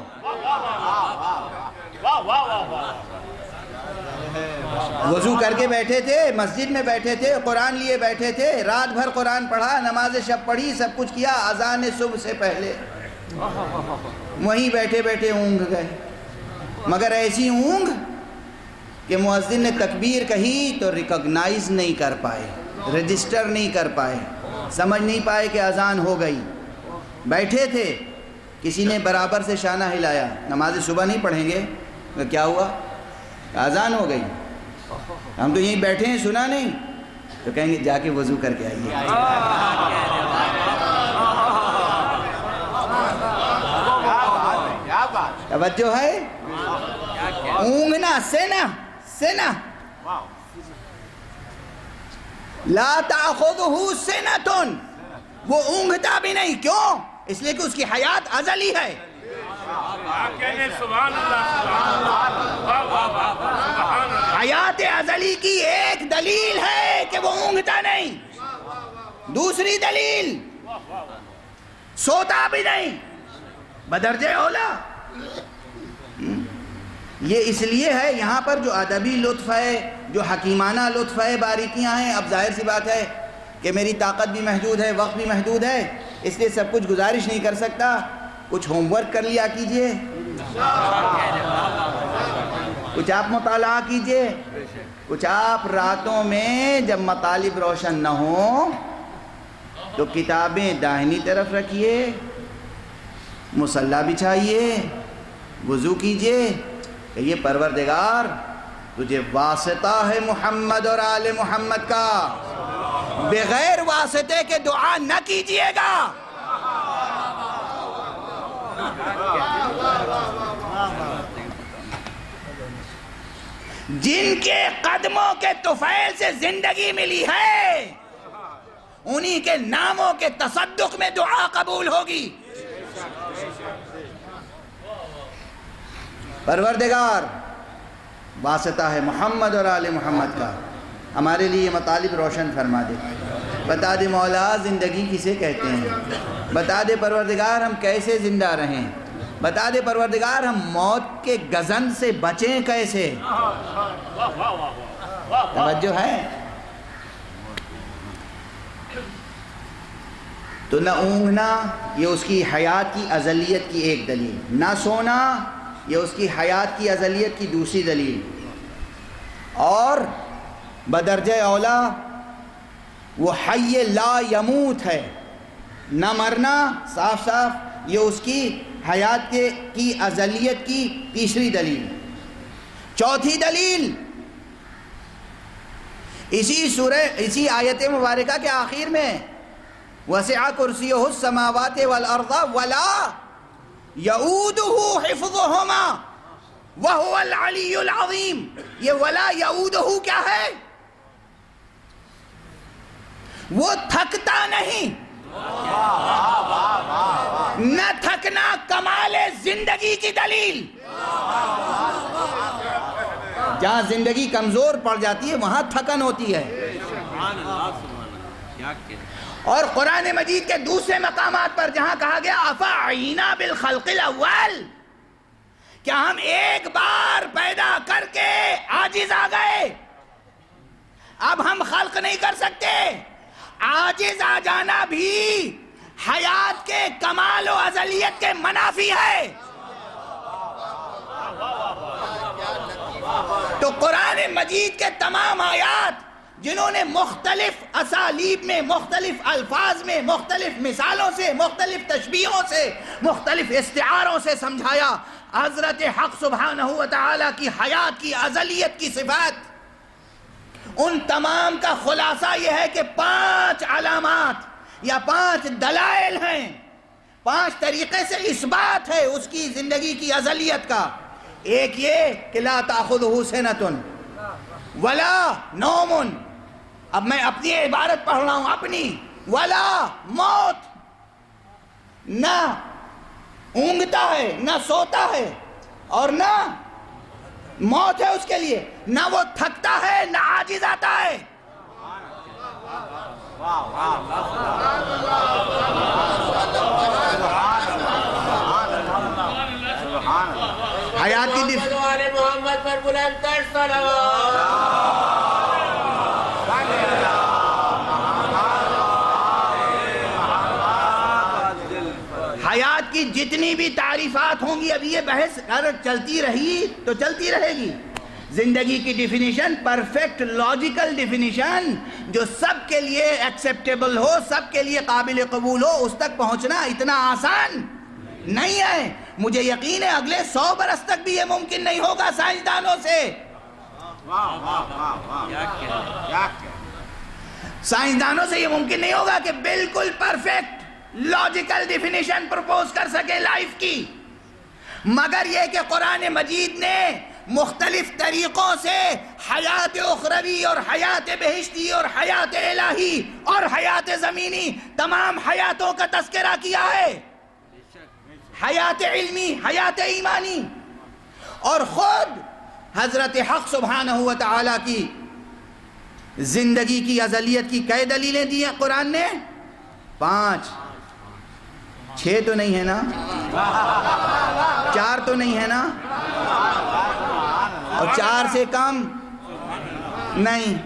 وضو کر کے بیٹھے تھے، مسجد میں بیٹھے تھے، قرآن لیے بیٹھے تھے، رات بھر قرآن پڑھا، نماز شب پڑھی، سب کچھ کیا، اذان صبح سے پہلے وہیں بیٹھے بیٹھے اونگھ گئے، مگر ایسی اونگھ کہ مؤذن نے تکبیر کہی تو ریکگنائز نہیں کر پائے، رجسٹر نہیں کر پائے، سمجھ نہیں پائے کہ اذان ہو گئی۔ بیٹھے تھے، کسی نے برابر سے شانہ ہلایا، نماز صبح نہیں پڑھیں گے؟ کیا ہوا؟ اذان ہو گئی، ہم تو یہیں بیٹھے ہیں، سنا نہیں؟ تو کہیں گے جا کے وضو کر کے آئیے۔ توجہ ہے؟ اونگنا، سنا لا تأخذہ سنۃ، وہ اونگتا بھی نہیں، کیوں؟ اس لیے کہ اس کی حیات ازلی ہے۔ حیات ازلی کی ایک دلیل ہے کہ وہ اونگتا نہیں، دوسری دلیل سوتا بھی نہیں، بدرجہ اولا۔ یہ اس لیے ہے، یہاں پر جو ادبی لطف ہے، جو حکیمانہ لطف ہے، باریکیاں ہیں۔ اب ظاہر سی بات ہے کہ میری طاقت بھی محدود ہے، وقت بھی محدود ہے، اس لیے سب کچھ گزارش نہیں کر سکتا۔ کچھ ہوم ورک کر لیا کیجئے، کچھ آپ مطالعہ کیجئے، کچھ آپ راتوں میں جب مطالب روشن نہ ہوں تو کتابیں داہنی طرف رکھیے، مصلی بچھائیے، وضو کیجئے کہ یہ پروردگار تجھے واسطہ ہے محمد اور آل محمد کا، بغیر واسطے کے دعا نہ کیجئے گا۔ جن کے قدموں کے طفیل سے زندگی ملی ہے، انہی کے ناموں کے تصدق میں دعا قبول ہوگی۔ پروردگار واسطہ ہے محمد اور آل محمد کا، ہمارے لیے مطالب روشن فرما دے۔ بتا دے مولا زندگی کسے کہتے ہیں، بتا دے پروردگار ہم کیسے زندہ رہیں، بتا دے پروردگار ہم موت کے گزن سے بچیں کیسے۔ توجہ ہے؟ تو نہ اونگنا، یہ اس کی حیات کی ازلیت کی ایک دلیل، نہ سونا، یہ اس کی حیات کی ازلیت کی دوسری دلیل، اور بدرجہ اولا وہ حی لا یموت ہے، نہ مرنا، صاف صاف یہ اس کی حیات کی ازلیت کی تیسری دلیل۔ چوتھی دلیل اسی آیت مبارکہ کے آخر میں وسع کرسیہ السماوات والارض ولا یعودہ حفظہما وہو العلی العظیم۔ یہ ولا یعودہ کیا ہے؟ وہ تھکتا نہیں، نہ تھکنا کمال زندگی کی دلیل۔ جہاں زندگی کمزور پڑ جاتی ہے وہاں تھکن ہوتی ہے۔ اور قرآن مجید کے دوسرے مقامات پر جہاں کہا گیا افعینا بالخلق الاول، کیا ہم ایک بار پیدا کر کے عاجز آ گئے، اب ہم خلق نہیں کر سکتے؟ عاجز آ جانا بھی حیات کے کمال و ازلیت کے منافی ہے۔ تو قرآن مجید کے تمام آیات جنہوں نے مختلف اسالیب میں، مختلف الفاظ میں، مختلف مثالوں سے، مختلف تشبیہوں سے، مختلف استعاروں سے سمجھایا حضرت حق سبحانہ و تعالیٰ کی حیات کی ازلیت کی صفات. ان تمام کا خلاصہ یہ ہے کہ 5 علامات یا 5 دلائل ہیں، 5 طریقے سے اثبات ہے اس کی زندگی کی ازلیت کا. ایک یہ کہ لا تأخذہ سنۃ ولا نوم. اب میں اپنی عبارت پڑھ رہا ہوں، اپنی. ولا موت، نہ اونگتا ہے، نہ سوتا ہے، اور نہ موت ہے اس کے لیے. نہ وہ تھکتا ہے، نہ عاجز آتا ہے. حیات کی محمد پر بلند تر صلوات. حیات کی جتنی بھی تعریفات ہوں گی، اب یہ بحث اگر چلتی رہی تو چلتی رہے گی. زندگی کی ڈیفینیشن، پرفیکٹ لاجیکل ڈیفینیشن جو سب کے لیے ایکسیپٹیبل ہو، سب کے لیے قابل قبول ہو، اس تک پہنچنا اتنا آسان نہیں ہے. مجھے یقین ہے اگلے 100 برس تک بھی یہ ممکن نہیں ہوگا سائنسدانوں سے. سائنسدانوں سے یہ ممکن نہیں ہوگا کہ بالکل پرفیکٹ لاجیکل ڈیفینیشن پرپوز کر سکے لائف کی. مگر یہ کہ قرآن مجید نے مختلف طریقوں سے حیات اخروی اور حیات بہشتی اور حیات الہی اور حیات زمینی، تمام حیاتوں کا تذکرہ کیا ہے. حیات علمی، حیات ایمانی. اور خود حضرت حق سبحانہ و تعالیٰ کی زندگی کی ازلیت کی کئی دلیلیں دی ہیں قرآن نے؟ 5. 6 تو نہیں ہے نا؟ 4 تو نہیں ہے نا؟ اور 4 سے کم نہیں.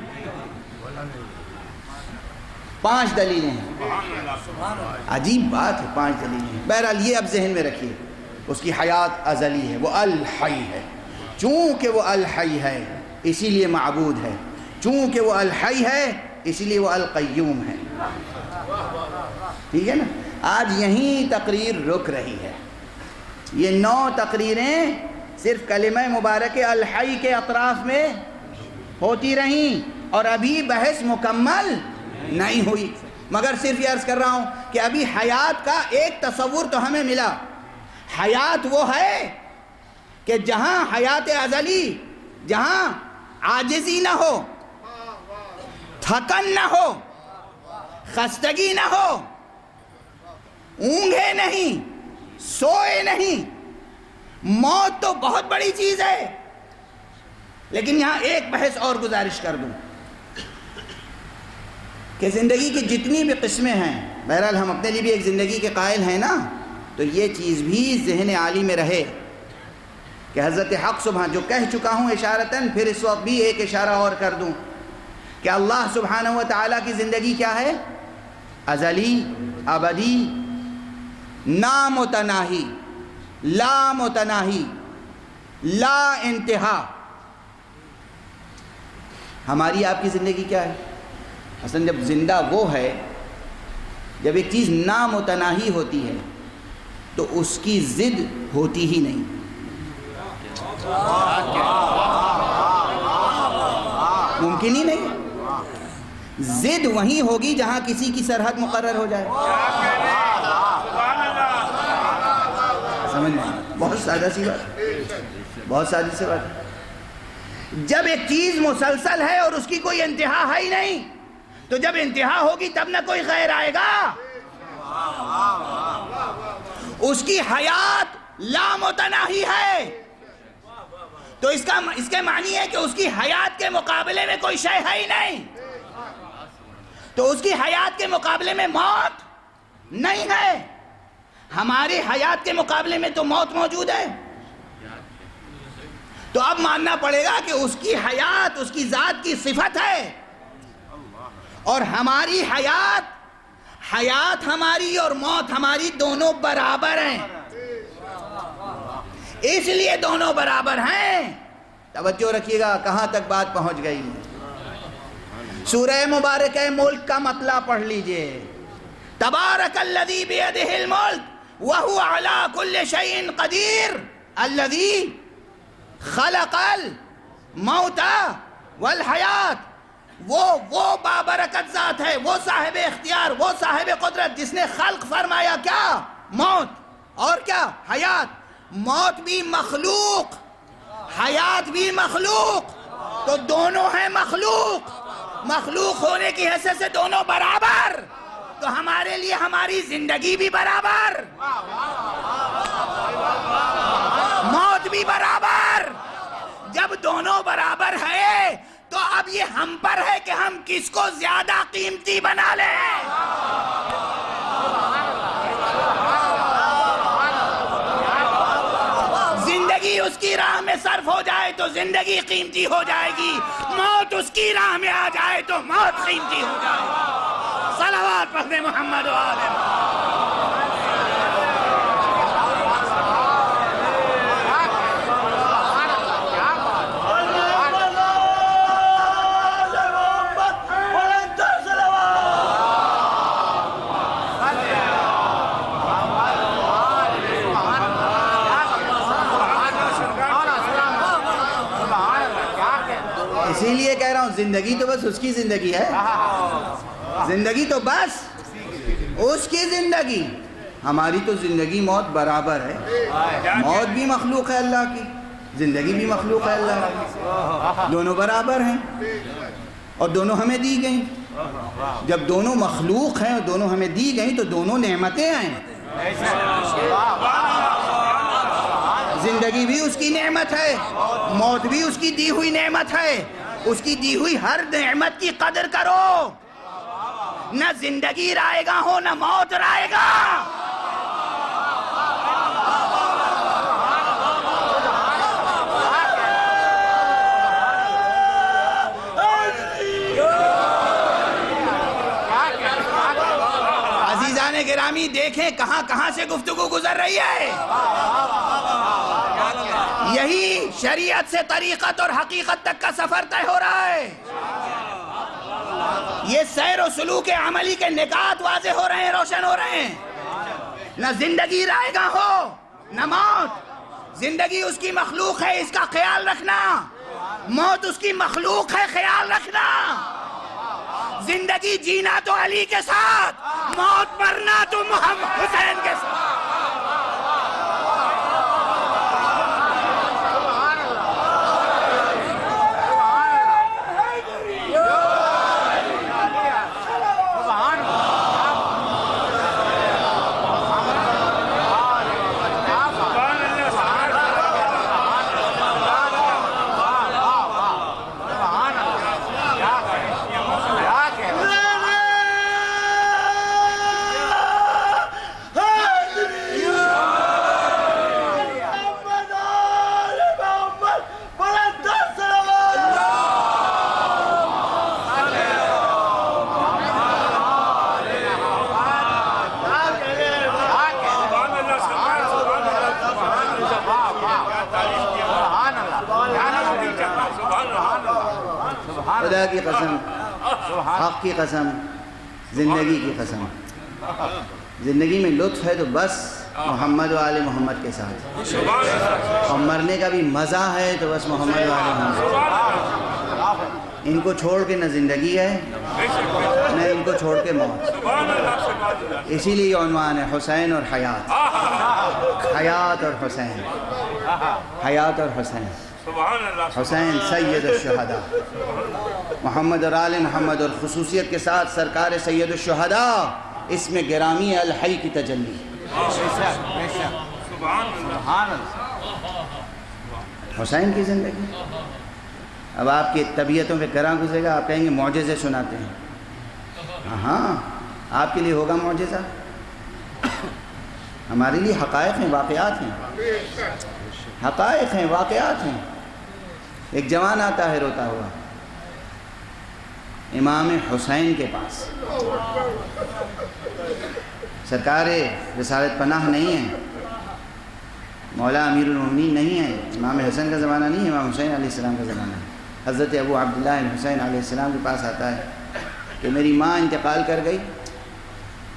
5 دلیلیں ہیں. عجیب بات ہے، 5 دلیلیں ہیں. بہرحال یہ اب ذہن میں رکھیے، اس کی حیات ازلی ہے، وہ الحی ہے. چونکہ وہ الحی ہے اسی لیے معبود ہے، چونکہ وہ الحی ہے اسی لیے وہ القیوم ہے. ٹھیک ہے نا؟ آج یہیں تقریر رک رہی ہے. یہ 9 تقریریں صرف کلمہ مبارک الحی کے اطراف میں ہوتی رہیں اور ابھی بحث مکمل نہیں ہوئی. مگر صرف یہ عرض کر رہا ہوں کہ ابھی حیات کا ایک تصور تو ہمیں ملا. حیات وہ ہے کہ جہاں حیات ازلی، جہاں عاجزی نہ ہو، تھکن نہ ہو، خستگی نہ ہو، اونگے نہیں، سوئے نہیں. موت تو بہت بڑی چیز ہے. لیکن یہاں ایک بحث اور گزارش کر دوں کہ زندگی کی جتنی بھی قسمیں ہیں، بہرحال ہم اپنے لیے بھی ایک زندگی کے قائل ہیں نا، تو یہ چیز بھی ذہن عالی میں رہے کہ حضرت حق سبحانہ، جو کہہ چکا ہوں اشارتاً، پھر اس وقت بھی ایک اشارہ اور کر دوں کہ اللہ سبحانہ و تعالیٰ کی زندگی کیا ہے؟ ازلی، ابدی، نامتناہی، لا متناہی، لا انتہا. ہماری آپ کی زندگی کیا ہے؟ اصلا جب زندہ وہ ہے، جب ایک چیز نامتناہی ہوتی ہے تو اس کی ضد ہوتی ہی نہیں. ممکن ہی نہیں. ضد وہیں ہوگی جہاں کسی کی سرحد مقرر ہو جائے. سمجھ میں؟ بہت سادہ سی بات، بہت سادی سی بات. جب ایک چیز مسلسل ہے اور اس کی کوئی انتہا ہے ہی نہیں، تو جب انتہا ہوگی تب نہ کوئی غیر آئے گا. اس کی حیات لامتناہی ہے، تو اس کے معنی ہے کہ اس کی حیات کے مقابلے میں کوئی شے ہے ہی نہیں. تو اس کی حیات کے مقابلے میں موت نہیں ہے. ہماری حیات کے مقابلے میں تو موت موجود ہے. تو اب ماننا پڑے گا کہ اس کی حیات اس کی ذات کی صفت ہے، اور ہماری حیات ہماری اور موت ہماری دونوں برابر ہیں. اس لیے دونوں برابر ہیں. توجہ رکھیے گا کہاں تک بات پہنچ گئی. سورہ مبارکہ ملک کا مطلع پڑھ لیجئے. تبارک الذی بیدہ الملک وہو علی کل شیء قدیر الذی خلق الموت والحیات. وہ بابرکت ذات ہے، وہ صاحب اختیار، وہ صاحب قدرت جس نے خلق فرمایا کیا؟ موت. اور کیا؟ حیات. موت بھی مخلوق، حیات بھی مخلوق. تو دونوں ہیں مخلوق. مخلوق ہونے کی حیثیت سے دونوں برابر. تو ہمارے لیے ہماری زندگی بھی برابر، موت بھی برابر. جب دونوں برابر ہے تو اب یہ ہم پر ہے کہ ہم کس کو زیادہ قیمتی بنا لیں. زندگی اس کی راہ میں صرف ہو جائے تو زندگی قیمتی ہو جائے گی، موت اس کی راہ میں آ جائے تو موت قیمتی ہو جائے گی. صلوات پڑھیں محمد و آل محمد. اسی لیے کہہ رہا ہوں زندگی تو بس اس کی زندگی ہے، زندگی تو بس اس کی زندگی. ہماری تو زندگی موت برابر ہے. موت بھی مخلوق ہے اللہ کی، زندگی بھی مخلوق ہے اللہ کی. دونوں برابر ہیں اور دونوں ہمیں دی گئیں. جب دونوں مخلوق ہیں اور دونوں ہمیں دی گئیں تو دونوں نعمتیں ہیں. زندگی بھی اس کی نعمت ہے، موت بھی اس کی دی ہوئی نعمت ہے. اس کی دی ہوئی ہر نعمت کی قدر کرو. نہ زندگی رائے گا ہو نہ موت رائے گا. عزیزان گرامی دیکھیں کہاں کہاں سے گفتگو گزر رہی ہے. یہی شریعت سے طریقت اور حقیقت تک کا سفر طے ہو رہا ہے. یہ سیر و سلوک عملی کے نکات واضح ہو رہے ہیں، روشن ہو رہے ہیں. نہ زندگی رائے گا ہو نہ موت. زندگی اس کی مخلوق ہے، اس کا خیال رکھنا. موت اس کی مخلوق ہے، خیال رکھنا. زندگی جینا تو علی کے ساتھ، موت مرنا تو محمد حسین کے ساتھ. خدا کی قسم، حق کی قسم، زندگی کی قسم، زندگی میں لطف ہے تو بس محمد و آل محمد کے ساتھ، اور مرنے کا بھی مزہ ہے تو بس محمد و آل محمد. ان کو چھوڑ کے نہ زندگی ہے نہ ان کو چھوڑ کے موت. اسی لیے عنوان ہے حسین اور حیات، حیات اور حسین، حیات اور حسین. حسین سید الشہداء، محمد اور آل محمد، اور خصوصیت کے ساتھ سرکار سید الشہداء، اس میں گرامی الحی کی تجلی. حسین کی زندگی. اب آپ کی طبیعتوں پہ گراں گزرے گا، آپ کہیں گے معجزے سناتے ہیں. ہاں آپ کے لیے ہوگا معجزہ، ہمارے لیے حقائق ہیں، واقعات ہیں، حقائق ہیں، واقعات ہیں. ایک جوان آتا ہے روتا ہوا امام حسین کے پاس. سرکار رسالت پناہ نہیں ہے، مولا امیر المومنین نہیں ہے، امام حسن کا زمانہ نہیں ہے، امام حسین علیہ السلام کا زمانہ ہے. حضرت ابو عبداللہ حسین علیہ السلام کے پاس آتا ہے کہ میری ماں انتقال کر گئی،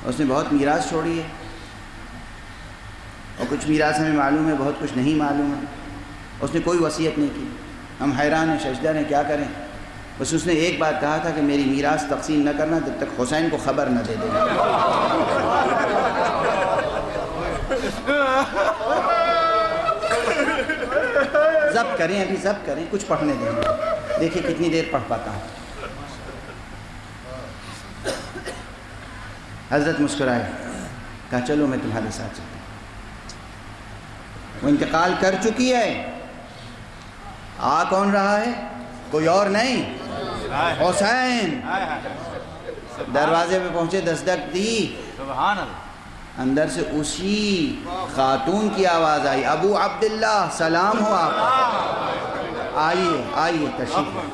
اس نے بہت میراث چھوڑی ہے، اور کچھ میراث ہمیں معلوم ہے، بہت کچھ نہیں معلوم ہے، اس نے کوئی وصیت نہیں کی، ہم حیران ہیں، ششدر ہیں، کیا کریں؟ بس اس نے ایک بات کہا تھا کہ میری میراث تقسیم نہ کرنا جب تک حسین کو خبر نہ دے دینا۔ ضبط کریں، ابھی ضبط کریں، کچھ پڑھنے دیں، دیکھیں کتنی دیر پڑھ پاتا ہوں۔ حضرت مسکرائے، کہا چلو میں تمہارے ساتھ چلتا ہوں۔ وہ انتقال کر چکی ہے، آ کون رہا ہے؟ کوئی اور نہیں، حسین۔ دروازے پہ پہنچے، دستک دی، سبحان اللہ، اندر سے اسی خاتون کی آواز آئی، ابو عبداللہ سلام ہو آپ کا، آئیے آئیے تشریف لائیں۔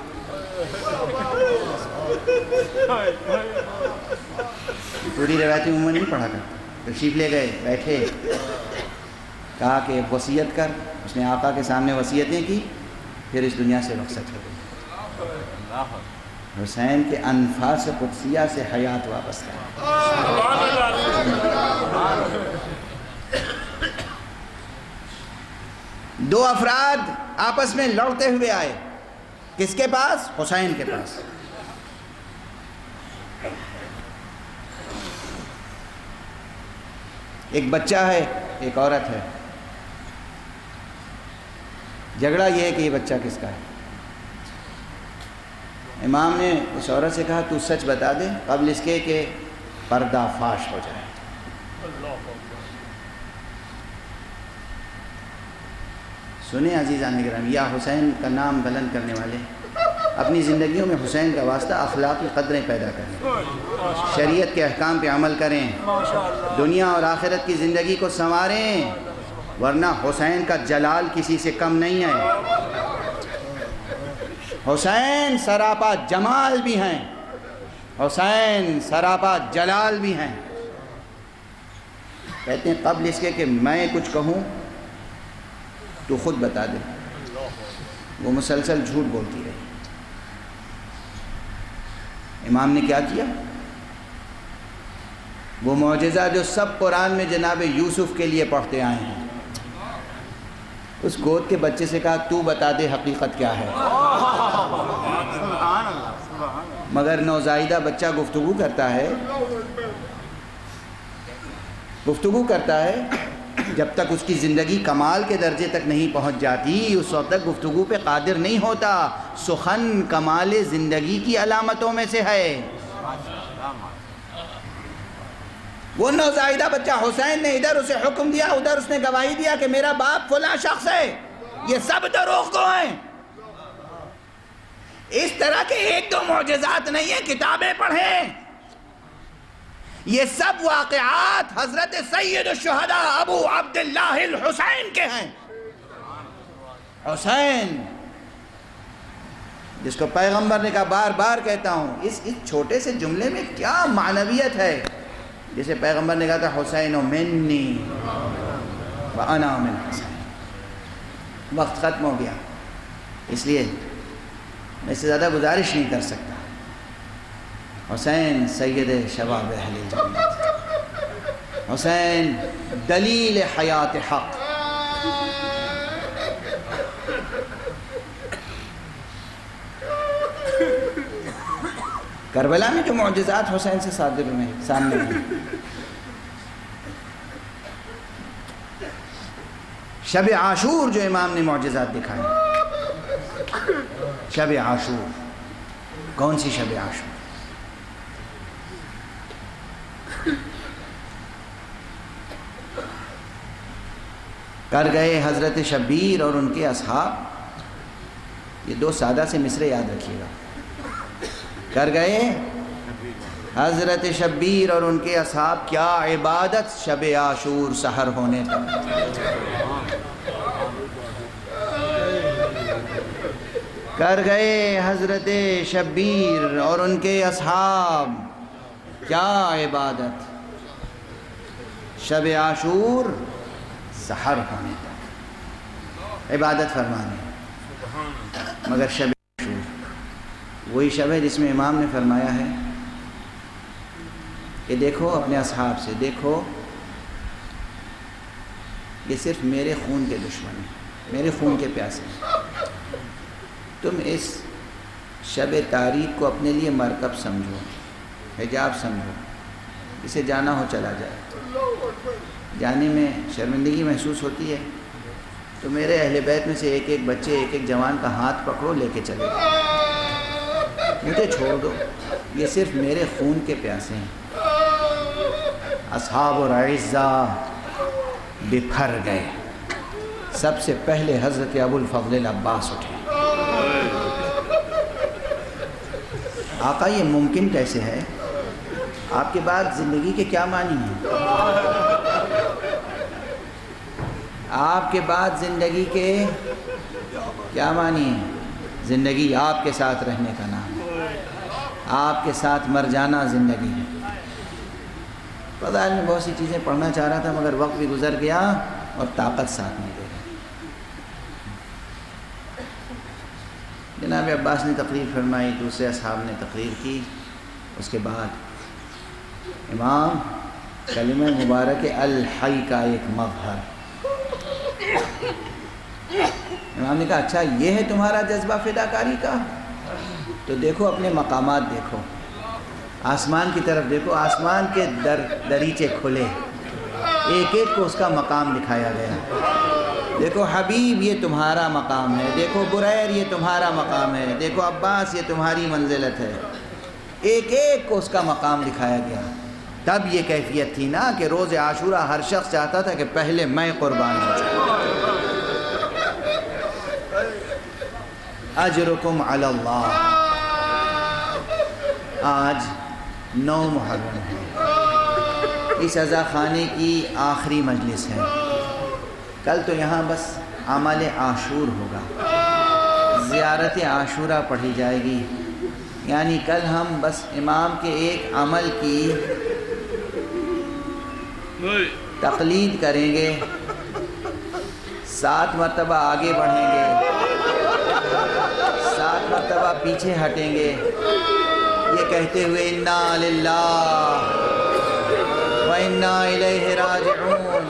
پوری روایتی عموماً نہیں پڑھا کرتا، تشریف لے گئے، بیٹھے، کہا کہ وصیت کر، اس نے آقا کے سامنے وصیتیں کی، پھر اس دنیا سے رخصت ہو گئی۔ حسین کے انفاس قدسیہ سے حیات واپس آئی۔ دو افراد آپس میں لڑتے ہوئے آئے، کس کے پاس؟ حسین کے پاس۔ ایک بچہ ہے، ایک عورت ہے، جھگڑا یہ ہے کہ یہ بچہ کس کا ہے۔ امام نے اس عورت سے کہا تو سچ بتا دے قبل اس کے کہ پردہ فاش ہو جائے۔ سنیں عزیزان گرامی، یا حسین کا نام بلند کرنے والے، اپنی زندگیوں میں حسین کا واسطہ اخلاقی قدریں پیدا کریں، شریعت کے احکام پہ عمل کریں، دنیا اور آخرت کی زندگی کو سنواریں، ورنہ حسین کا جلال کسی سے کم نہیں ہے۔ حسین سراپا جمال بھی ہیں، حسین سراپا جلال بھی ہیں۔ کہتے ہیں قبل اس کے کہ میں کچھ کہوں تو خود بتا دے۔ وہ مسلسل جھوٹ بولتی رہی۔ امام نے کیا کیا؟ وہ معجزہ جو سب قرآن میں جناب یوسف کے لیے پڑھتے آئے ہیں، اس گود کے بچے سے کہا تو بتا دے حقیقت کیا ہے۔ مگر نوزائیدہ بچہ گفتگو کرتا ہے، جب تک اس کی زندگی کمال کے درجے تک نہیں پہنچ جاتی اس وقت تک گفتگو پہ قادر نہیں ہوتا۔ سخن کمال زندگی کی علامتوں میں سے ہے۔ وہ نوزائیدہ بچہ حسین نے ادھر اسے حکم دیا، ادھر اس نے گواہی دیا کہ میرا باپ فلاں شخص ہے، یہ سب دروغ گو ہیں۔ اس طرح کے ایک دو معجزات نہیں ہیں، کتابیں پڑھیں، یہ سب واقعات حضرت سید الشہداء ابو عبداللہ الحسین کے ہیں۔ حسین جس کو پیغمبر نے کہا، بار بار کہتا ہوں، اس چھوٹے سے جملے میں کیا معنویت ہے، جسے پیغمبر نے کہا تھا حسین منی وانا من حسین۔ وقت ختم ہو گیا، اس لیے میں اس سے زیادہ گزارش نہیں کر سکتا۔ حسین سید شباب اہل جنت، حسین دلیل حیات حق۔ کربلا میں جو معجزات حسین سے صادر ہوئے ہیں سامنے ہیں، شب عاشور جو امام نے معجزات دکھائے، شب عاشور، کون سی شب عاشور؟ کر گئے حضرت شبیر اور ان کے اصحاب، یہ دو سادہ سے مصرے یاد رکھیے گا، کر گئے حضرت شبیر اور ان کے اصحاب کیا عبادت شب عاشور سحر ہونے تک، کر گئے حضرت شبیر اور ان کے اصحاب کیا عبادت شب عاشور سحر ہونے تک عبادت فرمانے، مگر شب عاشور وہی شب ہے جس میں امام نے فرمایا ہے کہ دیکھو اپنے اصحاب سے، دیکھو یہ صرف میرے خون کے دشمن ہیں، میرے خون کے پیاسے ہیں، تم اس شب تاریک کو اپنے لیے مرکب سمجھو، حجاب سمجھو، اسے جانا ہو چلا جائے، جانے میں شرمندگی محسوس ہوتی ہے تو میرے اہل بیت میں سے ایک ایک بچے، ایک ایک جوان کا ہاتھ پکڑو، لے کے چلے جاؤ، مجھے چھوڑ دو، یہ صرف میرے خون کے پیاسے ہیں۔ اصحاب العزہ بپھر گئے، سب سے پہلے حضرت ابو الفضل العباس اٹھے۔ آقا یہ ممکن کیسے ہے؟ آپ کے بعد زندگی کے کیا معنی ہیں؟ آپ کے بعد زندگی کے کیا معنی ہیں؟ زندگی آپ کے ساتھ رہنے کا نام ہے، آپ کے ساتھ مر جانا زندگی ہے۔ فضائل میں بہت سی چیزیں پڑھنا چاہ رہا تھا مگر وقت بھی گزر گیا اور طاقت ساتھ نہیں دے رہی۔ جناب عباس نے تقریر فرمائی، دوسرے اصحاب نے تقریر کی، اس کے بعد امام کلمہ مبارک الحی کا ایک مظہر، امام نے کہا اچھا یہ ہے تمہارا جذبہ فداکاری کا؟ تو دیکھو اپنے مقامات، دیکھو آسمان کی طرف دیکھو، آسمان کے دریچے کھلے، ایک ایک کو اس کا مقام دکھایا گیا۔ دیکھو حبیب یہ تمہارا مقام ہے، دیکھو بریر یہ تمہارا مقام ہے، دیکھو عباس یہ تمہاری منزلت ہے، ایک ایک کو اس کا مقام دکھایا گیا۔ تب یہ کیفیت تھی نا کہ روز عاشورہ ہر شخص چاہتا تھا کہ پہلے میں قربان ہو جاؤں۔ اجرکم علی اللہ۔ آج 9 محرم ہے، اس عزا خانے کی آخری مجلس ہے، کل تو یہاں بس عمل عاشور ہوگا، زیارت عاشورہ پڑھی جائے گی، یعنی کل ہم بس امام کے ایک عمل کی تقلید کریں گے، 7 مرتبہ آگے بڑھیں گے، 7 مرتبہ پیچھے ہٹیں گے، یہ کہتے ہوئے انا للہ و انا الیہ راجعون،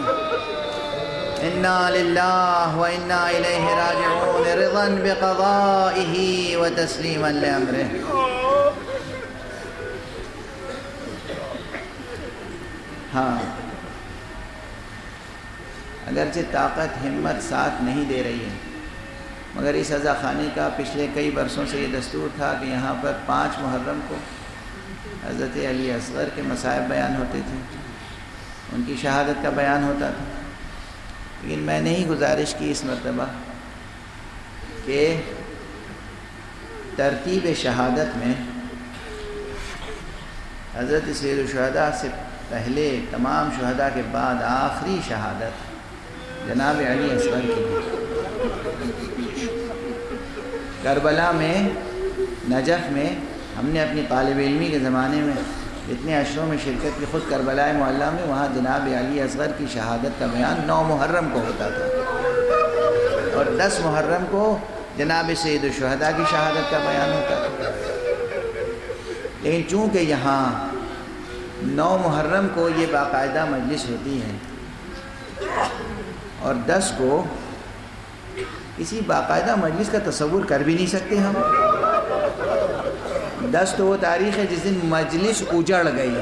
انا للہ و انا الیہ راجعون، رضا بقضائہ و تسلیما لامرہ۔ ہاں اگرچہ طاقت ہمت ساتھ نہیں دے رہی ہے مگر اس عزا خانے کا پچھلے کئی برسوں سے یہ دستور تھا کہ یہاں پر 5 محرم کو حضرت علی اصغر کے مصائب بیان ہوتے تھے، ان کی شہادت کا بیان ہوتا تھا، لیکن میں نے ہی گزارش کی اس مرتبہ کہ ترتیب شہادت میں حضرت سید الشہداء سے پہلے تمام شہداء کے بعد آخری شہادت جناب علی اصغر کی ہے۔ کربلا میں، نجف میں ہم نے اپنی طالب علمی کے زمانے میں اتنے عشروں میں شرکت کی، خود کربلا معلیٰ میں وہاں جناب علی اصغر کی شہادت کا بیان 9 محرم کو ہوتا تھا اور 10 محرم کو جناب سید الشہداء کی شہادت کا بیان ہوتا تھا، لیکن چونکہ یہاں 9 محرم کو یہ باقاعدہ مجلس ہوتی ہے اور 10 کو کسی باقاعدہ مجلس کا تصور کر بھی نہیں سکتے ہم۔ 10 تو وہ تاریخ ہے جس دن مجلس اجڑ گئی،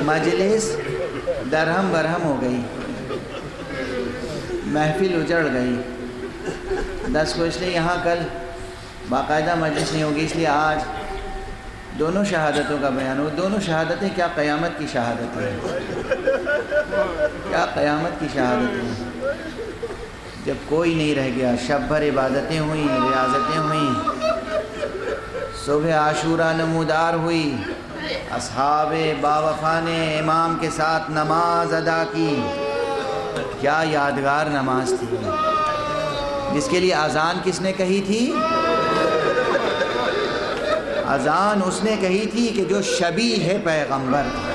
مجلس درہم برہم ہو گئی، محفل اجڑ گئی۔ 10 کو اس لیے یہاں کل باقاعدہ مجلس نہیں ہوگی، اس لیے آج دونوں شہادتوں کا بیان ہو۔ دونوں شہادتیں کیا قیامت کی شہادت ہے، کیا قیامت کی شہادت ہے، جب کوئی نہیں رہ گیا، شب بھر عبادتیں ہوئیں، ریاضتیں ہوئیں، صبح عاشورہ نمودار ہوئی، اصحاب باوفا نے امام کے ساتھ نماز ادا کی، کیا یادگار نماز تھی، جس کے لیے اذان کس نے کہی تھی؟ اذان اس نے کہی تھی کہ جو شبیہ ہے پیغمبر تھا،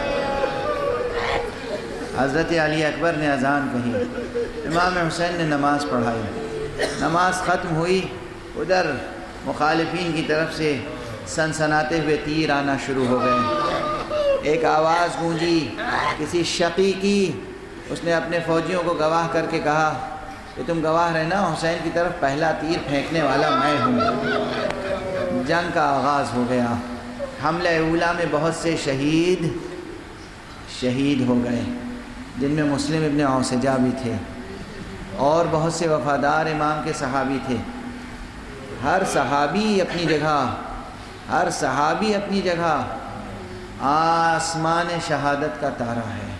حضرت علی اکبر نے اذان کہی، امام حسین نے نماز پڑھائی، نماز ختم ہوئی، ادھر مخالفین کی طرف سے سنسناتے ہوئے تیر آنا شروع ہو گئے۔ ایک آواز گونجی کسی شقی کی، اس نے اپنے فوجیوں کو گواہ کر کے کہا کہ تم گواہ رہنا، حسین کی طرف پہلا تیر پھینکنے والا میں ہوں۔ جنگ کا آغاز ہو گیا۔ حملہ اولا میں بہت سے شہید ہو گئے، جن میں مسلم ابن اوسجہ بھی تھے، اور بہت سے وفادار امام کے صحابی تھے۔ ہر صحابی اپنی جگہ آسمان شہادت کا تارا ہے۔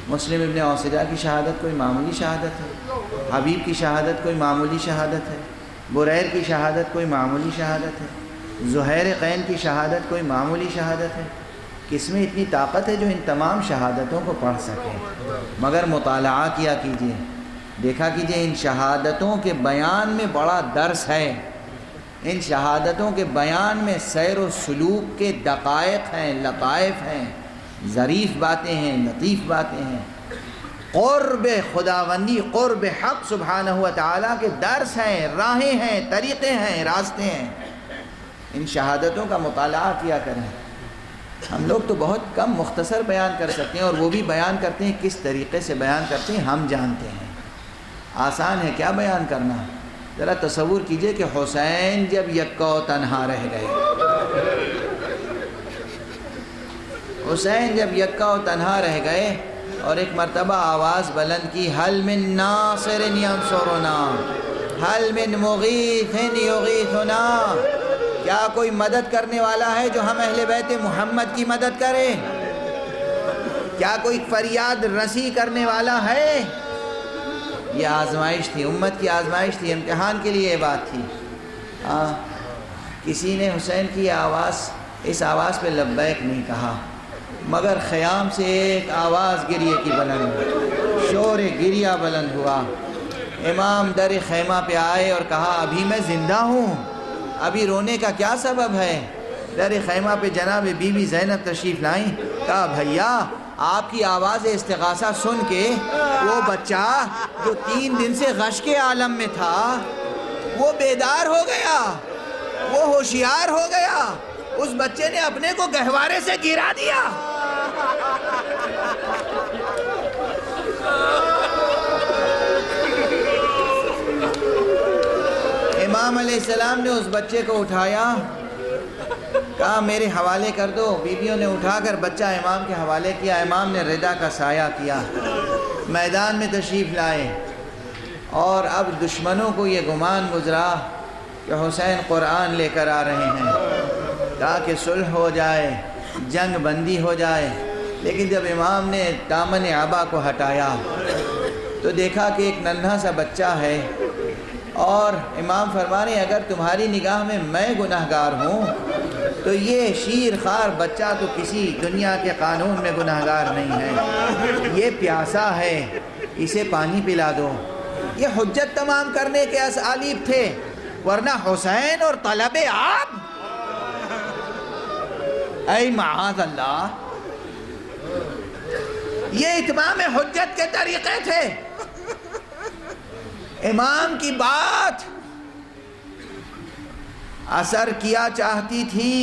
مسلم ابن اوسجہ کی شہادت کوئی معمولی شہادت ہے، حبیب کی شہادت کوئی معمولی شہادت ہے، بریر کی شہادت کوئی معمولی شہادت ہے، زہیر قین کی شہادت کوئی معمولی شہادت ہے۔ کس میں اتنی طاقت ہے جو ان تمام شہادتوں کو پڑھ سکے؟ مگر مطالعہ کیا کیجئے، دیکھا کیجئے، ان شہادتوں کے بیان میں بڑا درس ہے، ان شہادتوں کے بیان میں سیر و سلوک کے دقائق ہیں، لطائف ہیں، ظریف باتیں ہیں، لطیف باتیں ہیں، قرب خداوندی، قرب حق سبحانہ و تعالیٰ کے درس ہیں، راہیں ہیں، طریقے ہیں، راستے ہیں۔ ان شہادتوں کا مطالعہ کیا کریں۔ ہم لوگ تو بہت کم مختصر بیان کر سکتے ہیں، اور وہ بھی بیان کرتے ہیں کس طریقے سے بیان کرتے ہیں ہم جانتے ہیں۔ آسان ہے کیا بیان کرنا؟ ذرا تصور کیجئے کہ حسین جب یکا و تنہا رہ گئے، حسین جب یکا و تنہا رہ گئے اور ایک مرتبہ آواز بلند کی، حل من ناصر ینصرنا، حل من مغیث یغیثنا، کیا کوئی مدد کرنے والا ہے جو ہم اہل بیت محمد کی مدد کرے؟ کیا کوئی فریاد رسی کرنے والا ہے؟ یہ آزمائش تھی، امت کی آزمائش تھی، امتحان کے لیے یہ بات تھی۔ کسی نے حسین کی اس آواز پہ لبیک نہیں کہا، مگر خیام سے ایک آواز گریے کی بلند، شور گریہ بلند ہوا۔ امام در خیمہ پہ آئے اور کہا، ابھی میں زندہ ہوں، ابھی رونے کا کیا سبب ہے؟ در خیمہ پہ جناب بی بی زینب تشریف لائیں، کہا بھیا آپ کی آواز استغاثہ سن کے وہ بچہ جو 3 دن سے غش کے عالم میں تھا وہ بیدار ہو گیا، وہ ہوشیار ہو گیا، اس بچے نے اپنے کو گہوارے سے گرا دیا۔ امام علیہ السلام نے اس بچے کو اٹھایا، کہا میرے حوالے کر دو۔ بیویوں نے اٹھا کر بچہ امام کے حوالے کیا، امام نے رضا کا سایہ کیا، میدان میں تشریف لائے، اور اب دشمنوں کو یہ گمان گزرا کہ حسین قرآن لے کر آ رہے ہیں تاکہ صلح ہو جائے، جنگ بندی ہو جائے۔ لیکن جب امام نے دامن عبا کو ہٹایا تو دیکھا کہ ایک ننھا سا بچہ ہے، اور امام فرما رہے ہیں اگر تمہاری نگاہ میں گناہگار ہوں تو یہ شیر خوار بچہ تو کسی دنیا کے قانون میں گناہگار نہیں ہے، یہ پیاسا ہے، اسے پانی پلا دو۔ یہ حجت تمام کرنے کے اسالیب تھے، ورنہ حسین اور طلب آپ، اے معاذ اللہ، یہ اتمام حجت کے طریقے تھے۔ امام کی بات اثر کیا چاہتی تھی،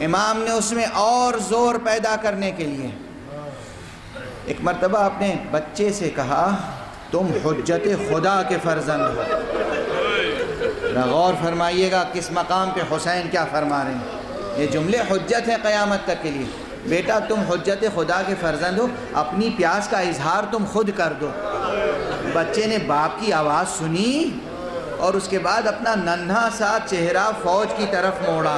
امام نے اس میں اور زور پیدا کرنے کے لیے ایک مرتبہ اپنے بچے سے کہا، تم حجت خدا کے فرزند ہو۔ غور فرمائیے گا کس مقام پہ حسین کیا فرما رہے ہیں، یہ جملے حجت ہے قیامت تک کے لیے۔ بیٹا تم حجت خدا کے فرزند ہو، اپنی پیاس کا اظہار تم خود کر دو۔ بچے نے باپ کی آواز سنی اور اس کے بعد اپنا ننھا سا چہرہ فوج کی طرف موڑا،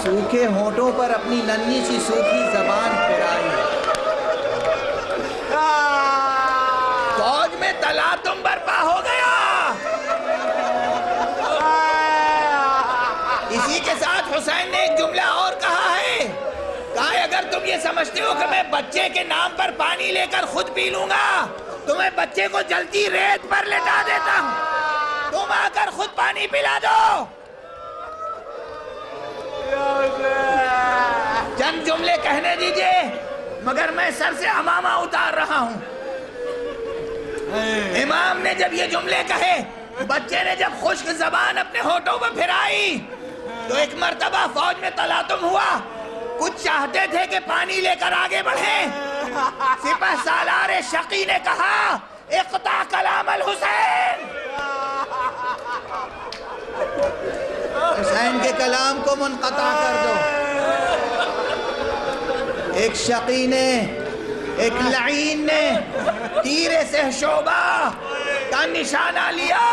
سوکھے ہونٹوں پر اپنی ننھی سی سوکھی زبان پھرائی۔ فوج میں تلاطم برپا ہو گیا۔ اسی کے ساتھ حسین نے ایک جملہ اور کہا ہے، کہا اگر تم یہ سمجھتے ہو کہ میں بچے کے نام پر پانی لے کر خود پی لوں گا تو میں بچے کو جلتی ریت پر لٹا دیتا ہوں، تم آ کر خود پانی پلا دو۔ چند جملے کہنے دیجئے، مگر میں سر سے عمامہ اتار رہا ہوں۔ امام نے جب یہ جملے کہے، بچے نے جب خشک زبان اپنے ہونٹوں پر پھرائی تو ایک مرتبہ فوج میں تلاطم ہوا، کچھ چاہتے تھے کہ پانی لے کر آگے بڑھیں، سپہ سالار شقی نے کہا اقطع کلام الحسین، حسین کے کلام کو منقطع کر دو۔ ایک شقی نے، ایک لعین نے تیر سے شعبہ کا نشانہ لیا،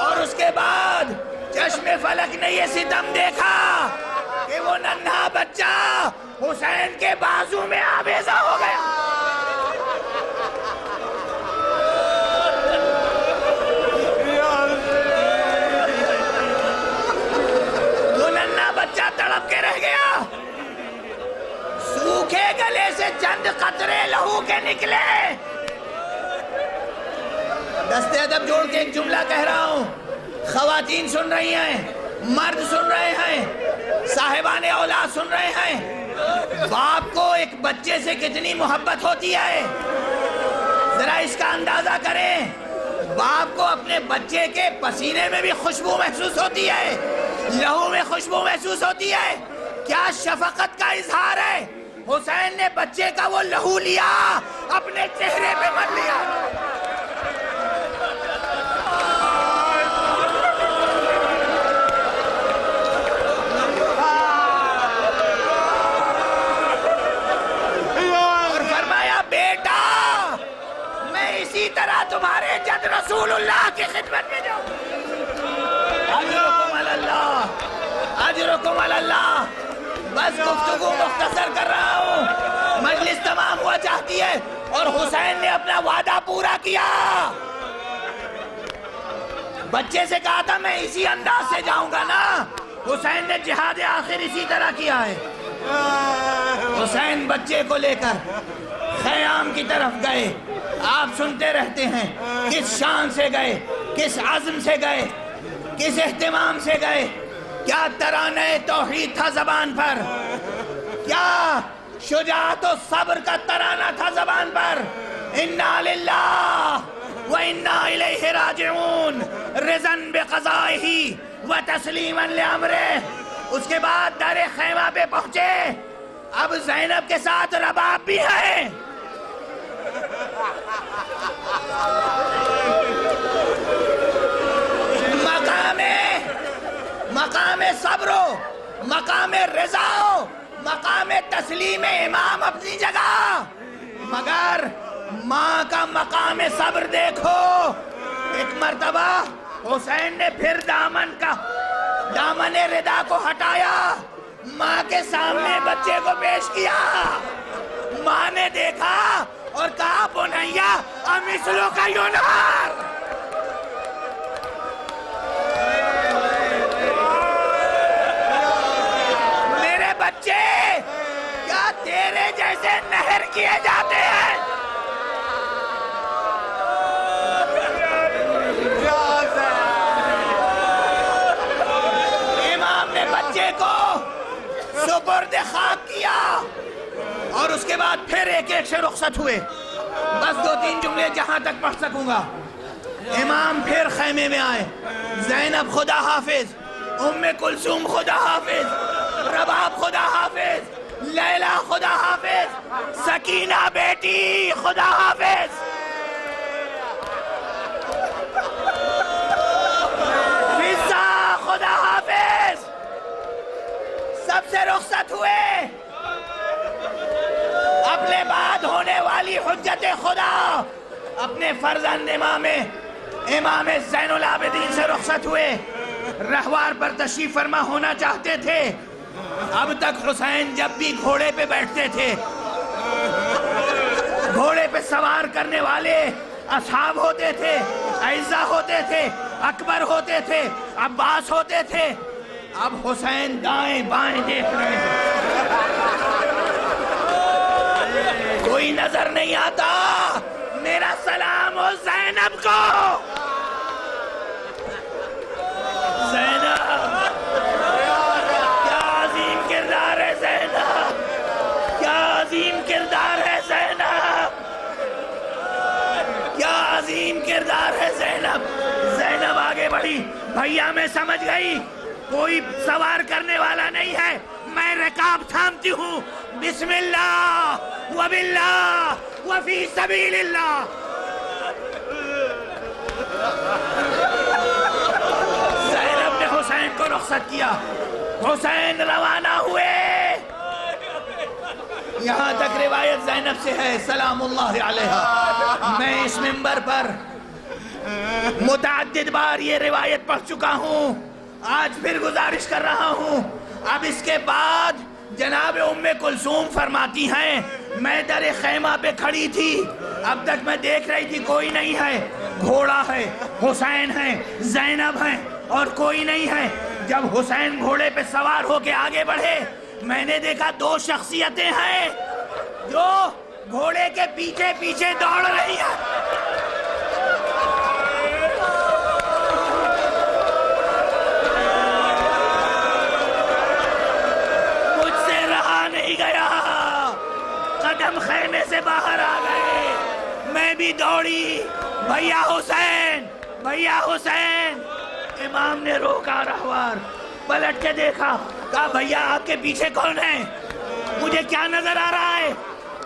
اور اس کے بعد چشم فلک نے یہ ستم دیکھا کہ وہ ننھا بچہ حسین کے بازو میں آویزہ ہو گیا۔ وہ ننھا بچہ تڑپ کے رہ گیا، سوکھے گلے سے چند قطرے لہو کے نکلے۔ دستے ادب جوڑ کے ایک جملہ کہہ رہا ہوں، خواتین سن رہی ہیں، مرد سن رہے ہیں، صاحبان اولاد سن رہے ہیں، باپ کو ایک بچے سے کتنی محبت ہوتی ہے، ذرا اس کا اندازہ کریں۔ باپ کو اپنے بچے کے پسینے میں بھی خوشبو محسوس ہوتی ہے، لہو میں خوشبو محسوس ہوتی ہے، کیا شفقت کا اظہار ہے۔ حسین نے بچے کا وہ لہو لیا، اپنے چہرے پہ مت لیا۔ اور فرمایا بیٹا میں اسی طرح تمہارے جد رسول اللہ کی خدمت میں جاؤں۔ اجرکم اللہ، اجرکم اللہ۔ بس گفتگو مختصر کر رہا ہوں، مجلس تمام ہوا چاہتی ہے، اور حسین نے اپنا وعدہ پورا کیا۔ بچے سے کہا تھا میں اسی انداز سے جاؤں گا نا، حسین نے جہاد آخر اسی طرح کیا ہے۔ حسین بچے کو لے کر خیام کی طرف گئے، آپ سنتے رہتے ہیں کس شان سے گئے، کس عزم سے گئے، کس اہتمام سے گئے، کیا ترانہ توحید تھا زبان پر، کیا شجاعت و صبر کا ترانہ تھا زبان پر۔ انا للہ و انا الیہ راجعون، رضا بقضائہ و تسلیما لامرہ۔ اس کے بعد در خیمہ پہ پہنچے، اب زینب کے ساتھ رباب بھی ہے۔ مقام صبرو، مقام رضا، مقام تسلیم امام اپنی جگہ، مگر ماں کا مقام صبر دیکھو۔ ایک مرتبہ حسین نے پھر دامن ردا کو ہٹایا، ماں کے سامنے بچے کو پیش کیا۔ ماں نے دیکھا اور کہا بنیا امثلو کا یونار۔ بچے کیا تیرے جیسے نہر کیے جاتے ہیں؟ امام نے بچے کو سپرد خاک کیا، اور اس کے بعد پھر ایک ایک سے رخصت ہوئے۔ بس 2-3 جملے جہاں تک پڑھ سکوں گا۔ امام پھر خیمے میں آئے، زینب خدا حافظ، ام کلثوم خدا حافظ، رباب خدا حافظ، لیلہ خدا حافظ، سکینہ بیٹی خدا حافظ۔ فضا خدا حافظ۔ سب سے رخصت ہوئے، اپنے بعد ہونے والی حجت خدا، اپنے فرزند امام زین العابدین سے رخصت ہوئے، رہوار پر تشریف فرما ہونا چاہتے تھے۔ اب تک حسین جب بھی گھوڑے پہ بیٹھتے تھے، گھوڑے پہ سوار کرنے والے اصحاب ہوتے تھے، اعزا ہوتے تھے، اکبر ہوتے تھے، عباس ہوتے تھے۔ اب حسین دائیں بائیں دیکھ رہے ہیں، کوئی نظر نہیں آتا۔ میرا سلام ہو زینب کو۔ زینب کیا عظیم کردار ہے زینب۔ کردار ہے زینب. زینب آگے بڑھی. بھیا میں سمجھ گئی کوئی سوار کرنے والا نہیں ہے, میں رکاب تھامتی ہوں. بسم اللہ وباللہ وفی سبیل اللہ. زینب نے حسین کو رخصت کیا. حسین روانہ ہوئے. یہاں تک روایت زینب سے ہے سلام اللہ علیہا. میں اس منبر پر متعدد بار یہ روایت پڑھ چکا ہوں, آج پھر گزارش کر رہا ہوں. اب اس کے بعد جناب ام کلثوم فرماتی ہیں میں در خیمہ پہ کھڑی تھی, اب تک میں دیکھ رہی تھی کوئی نہیں ہے. گھوڑا ہے, حسین ہے, زینب ہے اور کوئی نہیں ہے. جب حسین گھوڑے پہ سوار ہو کے آگے بڑھے, میں نے دیکھا دو شخصیتیں ہیں جو گھوڑے کے پیچھے پیچھے دوڑ رہی ہیں. مجھ سے رہا نہیں گیا, قدم خیمے سے باہر آ گئے. میں بھی دوڑی, بھیا حسین, بھیا حسین. امام نے روکا رہوار, پلٹ کے دیکھا, کہا بھیا آپ کے پیچھے کون ہے, مجھے کیا نظر آ رہا ہے؟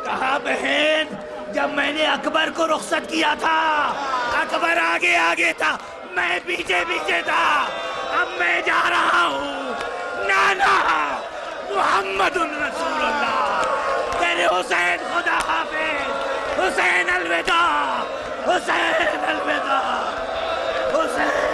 کہا بہن جب میں نے اکبر کو رخصت کیا تھا اکبر آگے آگے تھا, میں پیچھے پیچھے تھا, اب میں جا رہا ہوں. نانا محمد رسول اللہ. تیرے حسین خدا حافظ. حسین الوداع, حسین الوداع, حسین